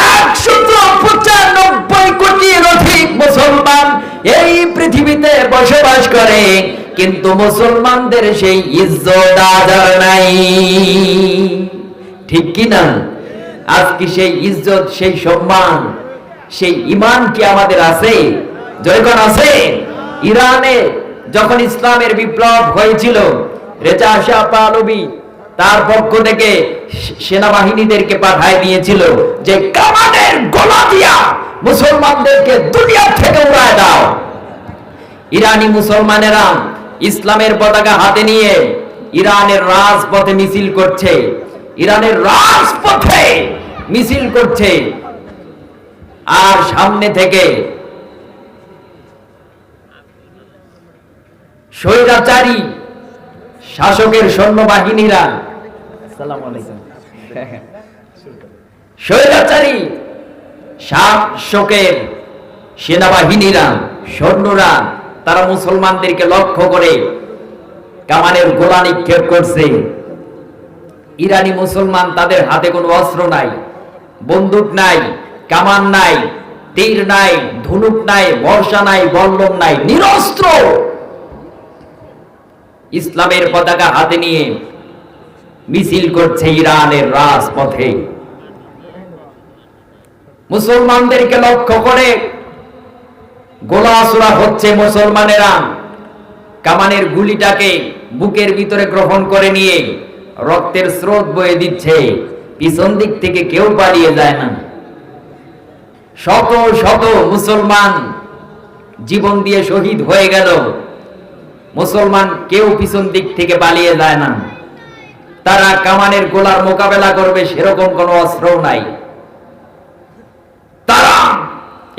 195 কোটির অধিক মুসলমান এই পৃথিবীতে বসবাস করে, কিন্তু মুসলমানদের সেই ইজ্জত আজার নাই, ঠিক কিনা? আজকে সেই ইজ্জত, সেই সম্মান, সেই ঈমান কি আমাদের আছে? জয়গান আছে? ইরানে যখন ইসলামের বিপ্লব হয়েছিল, রেজা শাহ পাহলভী তার পক্ষ থেকে সেনাবাহিনীদেরকে পাঠায় দিয়েছিল যে কামানের গোলা দিয়া মুসলমানদেরকে দুনিয়া থেকে উড়ায় দাও। ইরানি মুসলমানেরা ইসলামের পতাকা হাতে নিয়ে ইরানের রাজপথে মিছিল করছে, ইরানের রাজপথে মিছিল করছে, আর সামনে থেকে স্বৈরাচারী শাসকের সৈন্যবাহিনীরা, আসসালামু আলাইকুম, স্বৈরাচারী শাসকের সেনাবাহিনীরা, সৈন্যরা, তারা মুসলমানদেরকে লক্ষ্য করে কামানের গোলা নিক্ষেপ করছে। ইরানি মুসলমান, তাদের হাতে কোনো অস্ত্র নাই, বন্দুক নাই, কামান নাই, তীর নাই, ধনুক নাই, বর্ষা নাই, বল্লম নাই, নিরস্ত্র। ইসলামের পতাকা হাতে নিয়ে মিছিল করছে ইরানের রাজপথে। মুসলমানদেরকে লক্ষ্য করে গোলাছোড়া হচ্ছে। মুসলমানেরা কামানের গুলিটাকে বুকের ভিতরে গ্রহণ করে নিয়ে রক্তের স্রোত বয়ে দিচ্ছে। পিছন দিক থেকে কেউ পালিয়ে যায় না। শত শত মুসলমান জীবন দিয়ে শহীদ হয়ে গেল, মুসলমান কেউ পিছন দিক থেকে পালিয়ে যায় না। তারা কামানের গোলার মোকাবেলা করবে সেরকম কোনো অস্ত্রও নাই। তারা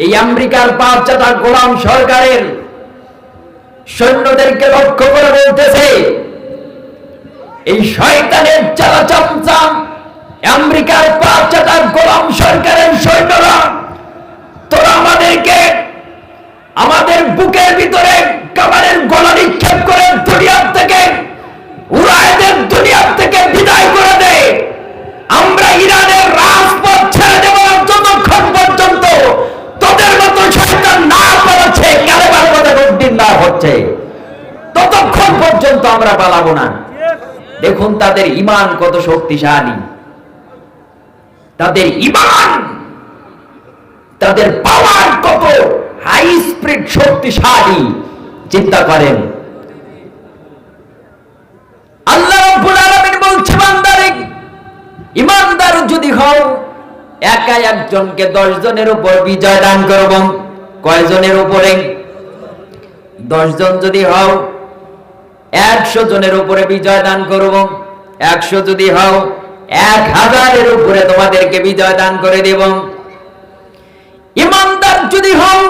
এই আমেরিকার পাঁচটা গোলাম সরকারের সৈন্যদেরকে লক্ষ্য করে বলতেছে, এই শয়তানের চালা চামচা আমেরিকার পাঁচটা গোলাম সরকারের সৈন্যরা, তোরা আমাদেরকে আমাদের বুকের ভিতরে কামানের গোলা নিক্ষেপ করে দুনিয়ার থেকে উড়ায় দে, দুনিয়ার থেকে বিদায় করে দে। আমরা ইরানের রাজপথ ছেড়ে দেব যতক্ষণ পর্যন্ত তোদের মতো শয়তান না পালাচ্ছে, কালেমার কথা উদ্দিন না হচ্ছে, ততক্ষণ পর্যন্ত আমরা পালাবো না। দেখুন তাদের ঈমান কত শক্তিশালী, তাদের ঈমান, তাদের পাওয়ার কত হাই স্পিরিট শক্তিশালী, চিন্তা করেন। আল্লাহ রাব্বুল আলামিন বলছে, বান্দারে ঈমানদার যদি হও, একা একজনকে 10 জনের উপর বিজয় দান করব। কয়জনের উপরে? 10 জন যদি হও 100 জনের উপরে বিজয় দান করব। 100 যদি হও 1000-এর উপরে তোমাদেরকে বিজয় দান করে দেব। ঈমানদার যদি হও,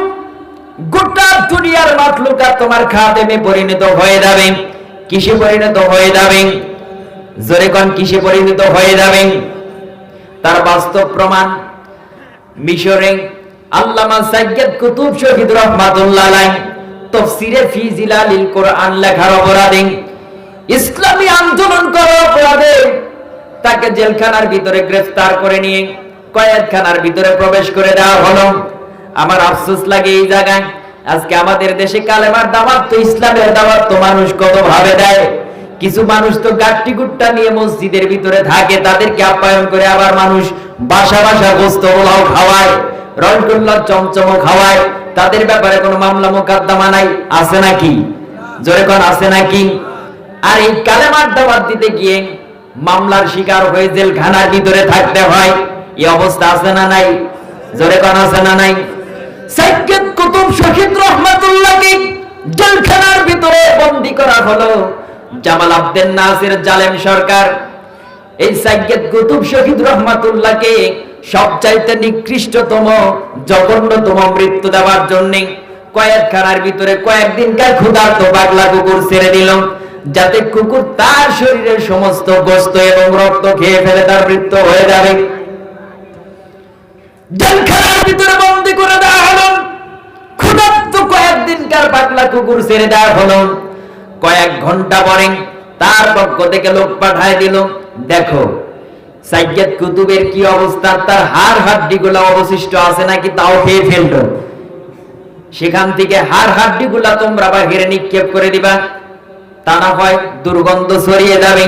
গোটা দুনিয়ার মাখলুকাত তোমার খাদেমে পরিণত হয়ে যাবে। কিসে পরিণত হয়ে যাবে? জোরে কোন, কিসে পরিণত হয়ে যাবে? তার বাস্তব প্রমাণ মিশরে আল্লামা সাইয়্যিদ কুতুব শহীদ রাহমাতুল্লাহ আলাইহি তাফসীরে ফি জিলালিল কোরআন লেখার অপরাধে, ইসলামী আন্দোলন করার অপরাধে তাকে জেলখানার ভিতরে গ্রেফতার করে নিয়ে কয়েদখানার ভিতরে প্রবেশ করে দেওয়া হলো। আমার আফসোস লাগে এই জায়গায়, আজকে আমাদের দেশে কালেমার দাওয়াত তো, ইসলামের দাওয়াত তো মানুষ কত ভাবে দেয়। কিছু মানুষ তো গাট্টি গুট্টা নিয়ে মসজিদের ভিতরে থাকে, তাদেরকে আপ্যায়ন করে আবার মানুষ বাসা বাসা গোস্ত পোলাও খাওয়ায়, রসগোল্লা চমচমও খাওয়ায়। তাদের ব্যাপারে কোনো মামলা মোকদ্দমা নাই, আছে নাকি? জোরে কোন, আছে নাকি? আর এই কালেমার দাওয়াত দিতে গিয়ে মামলার শিকার হয়ে জেলখানার ভিতরে থাকতে হয়। এই অবস্থা আছে না নাই? জোরে কোন, আছে না নাই? সাইয়্যিদ কুতুব শহীদ রাহমাতুল্লাহকে জেলখানার ভিতরে বন্দী করা হলো জামাল আবদেল নাসির জালেম সরকার। এই সাইয়্যিদ কুতুব শহীদ রাহমাতুল্লাহকে সবচাইতে নিকৃষ্টতম জঘন্যতম মৃত্যু দেওয়ার জন্য কয়েদখানার ভিতরে কয়েকদিনকার ক্ষুধার্ত পাগলা কুকুর ছেড়ে দিল, যাতে কুকুর তার শরীরের সমস্ত গোশত এবং রক্ত খেয়ে ফেলে তার মৃত্যু হয়ে যাবে। জেলখানার ভিতরে বন্দী করে দেওয়া হলো, ক্ষুধার্ত কয়েকদিনকার পাগলা কুকুর ছেড়ে দেওয়া হলো। কয়েক ঘন্টা পরে তার পক্ষ থেকে লোক পাঠায় দিল, দেখো সাইয়্যিদ কুতুবের কি অবস্থা, তার হাড় হাড্ডিগুলো অবশিষ্ট আছে নাকি তাও খেয়ে ফেললো। সেখান থেকে হাড় হাড্ডিগুলা তোমরা বাহিরে নিক্ষেপ করে দিবা, তা না হয় দুর্গন্ধ ছড়িয়ে যাবে।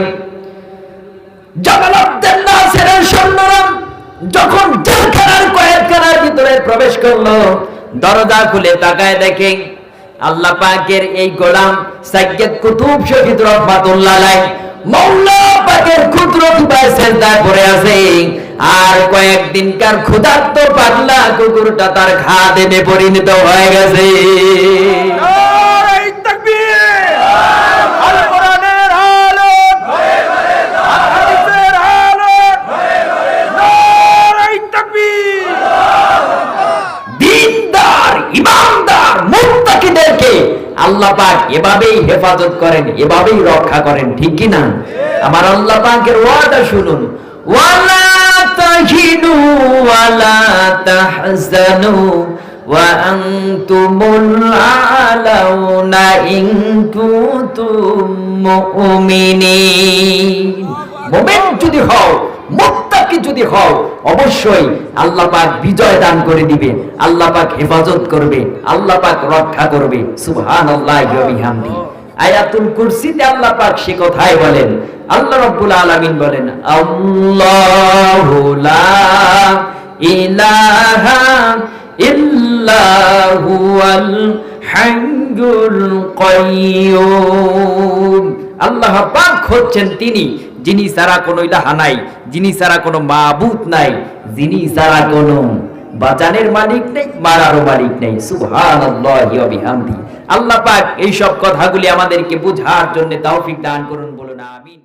জামাল আবদেল নাসিরের সৈন্যরা যখন জেলখানার কয়েদখানার ভিতরে প্রবেশ করলো, দরজা খুলে তাকায় দেখে আল্লাহ পাকের এই গোলাম সাইয়্যিদ কুতুব শহীদ রাহমাতুল্লাহ আলাইহি মাওলা পাকের কুদরতি পায়ে সিজদায় পড়ে আছে। আর কয়েকদিনকার ক্ষুধার্ত পাগলা কুকুরটা তার খাদেমে পরিণত হয়ে গেছে। আল্লাহ পাক এভাবেই হেফাজত করেন, এভাবেই রক্ষা করেন, ঠিক কি না? আমার আল্লাহ পাকের ওয়াদা শুনুন, ওয়ালা তাহিনু ওয়ালা তাহজানু ওয়া আনতুমুল আলাউনা ইন কুনতুম মুমিনিন। মুমিন যদি হও, মুত্তাকি যদি হও, অবশ্যই আল্লাহ পাক বিজয় দান করে দিবে, আল্লাহ পাক হেফাজত করবে, আল্লাহ পাক রক্ষা করবে। সুবহানাল্লাহি ওয়া বিহামদিহি। আয়াতুল কুরসিতে আল্লাহ পাক সে কথাই বলেন। আল্লাহ রাব্বুল আলামিন বলেন, আল্লাহু লা ইলাহা ইল্লা হুয়াল হাইয়ুল কাইয়্যুম। আল্লাহ পাক হচ্ছেন তিনি যিনি ছাড়া কোনো ইলাহা নাই, যিনি ছাড়া কোনো মাবুদ নাই, যিনি ছাড়া কোনো বাঁচানের মালিক নেই, মারারও মালিক নেই। সুবহানাল্লাহি ওয়া বিহামদিহি। আল্লাহ পাক এই সব কথাগুলি আমাদেরকে বুঝার জন্য তৌফিক দান করুন, বলুন আমিন।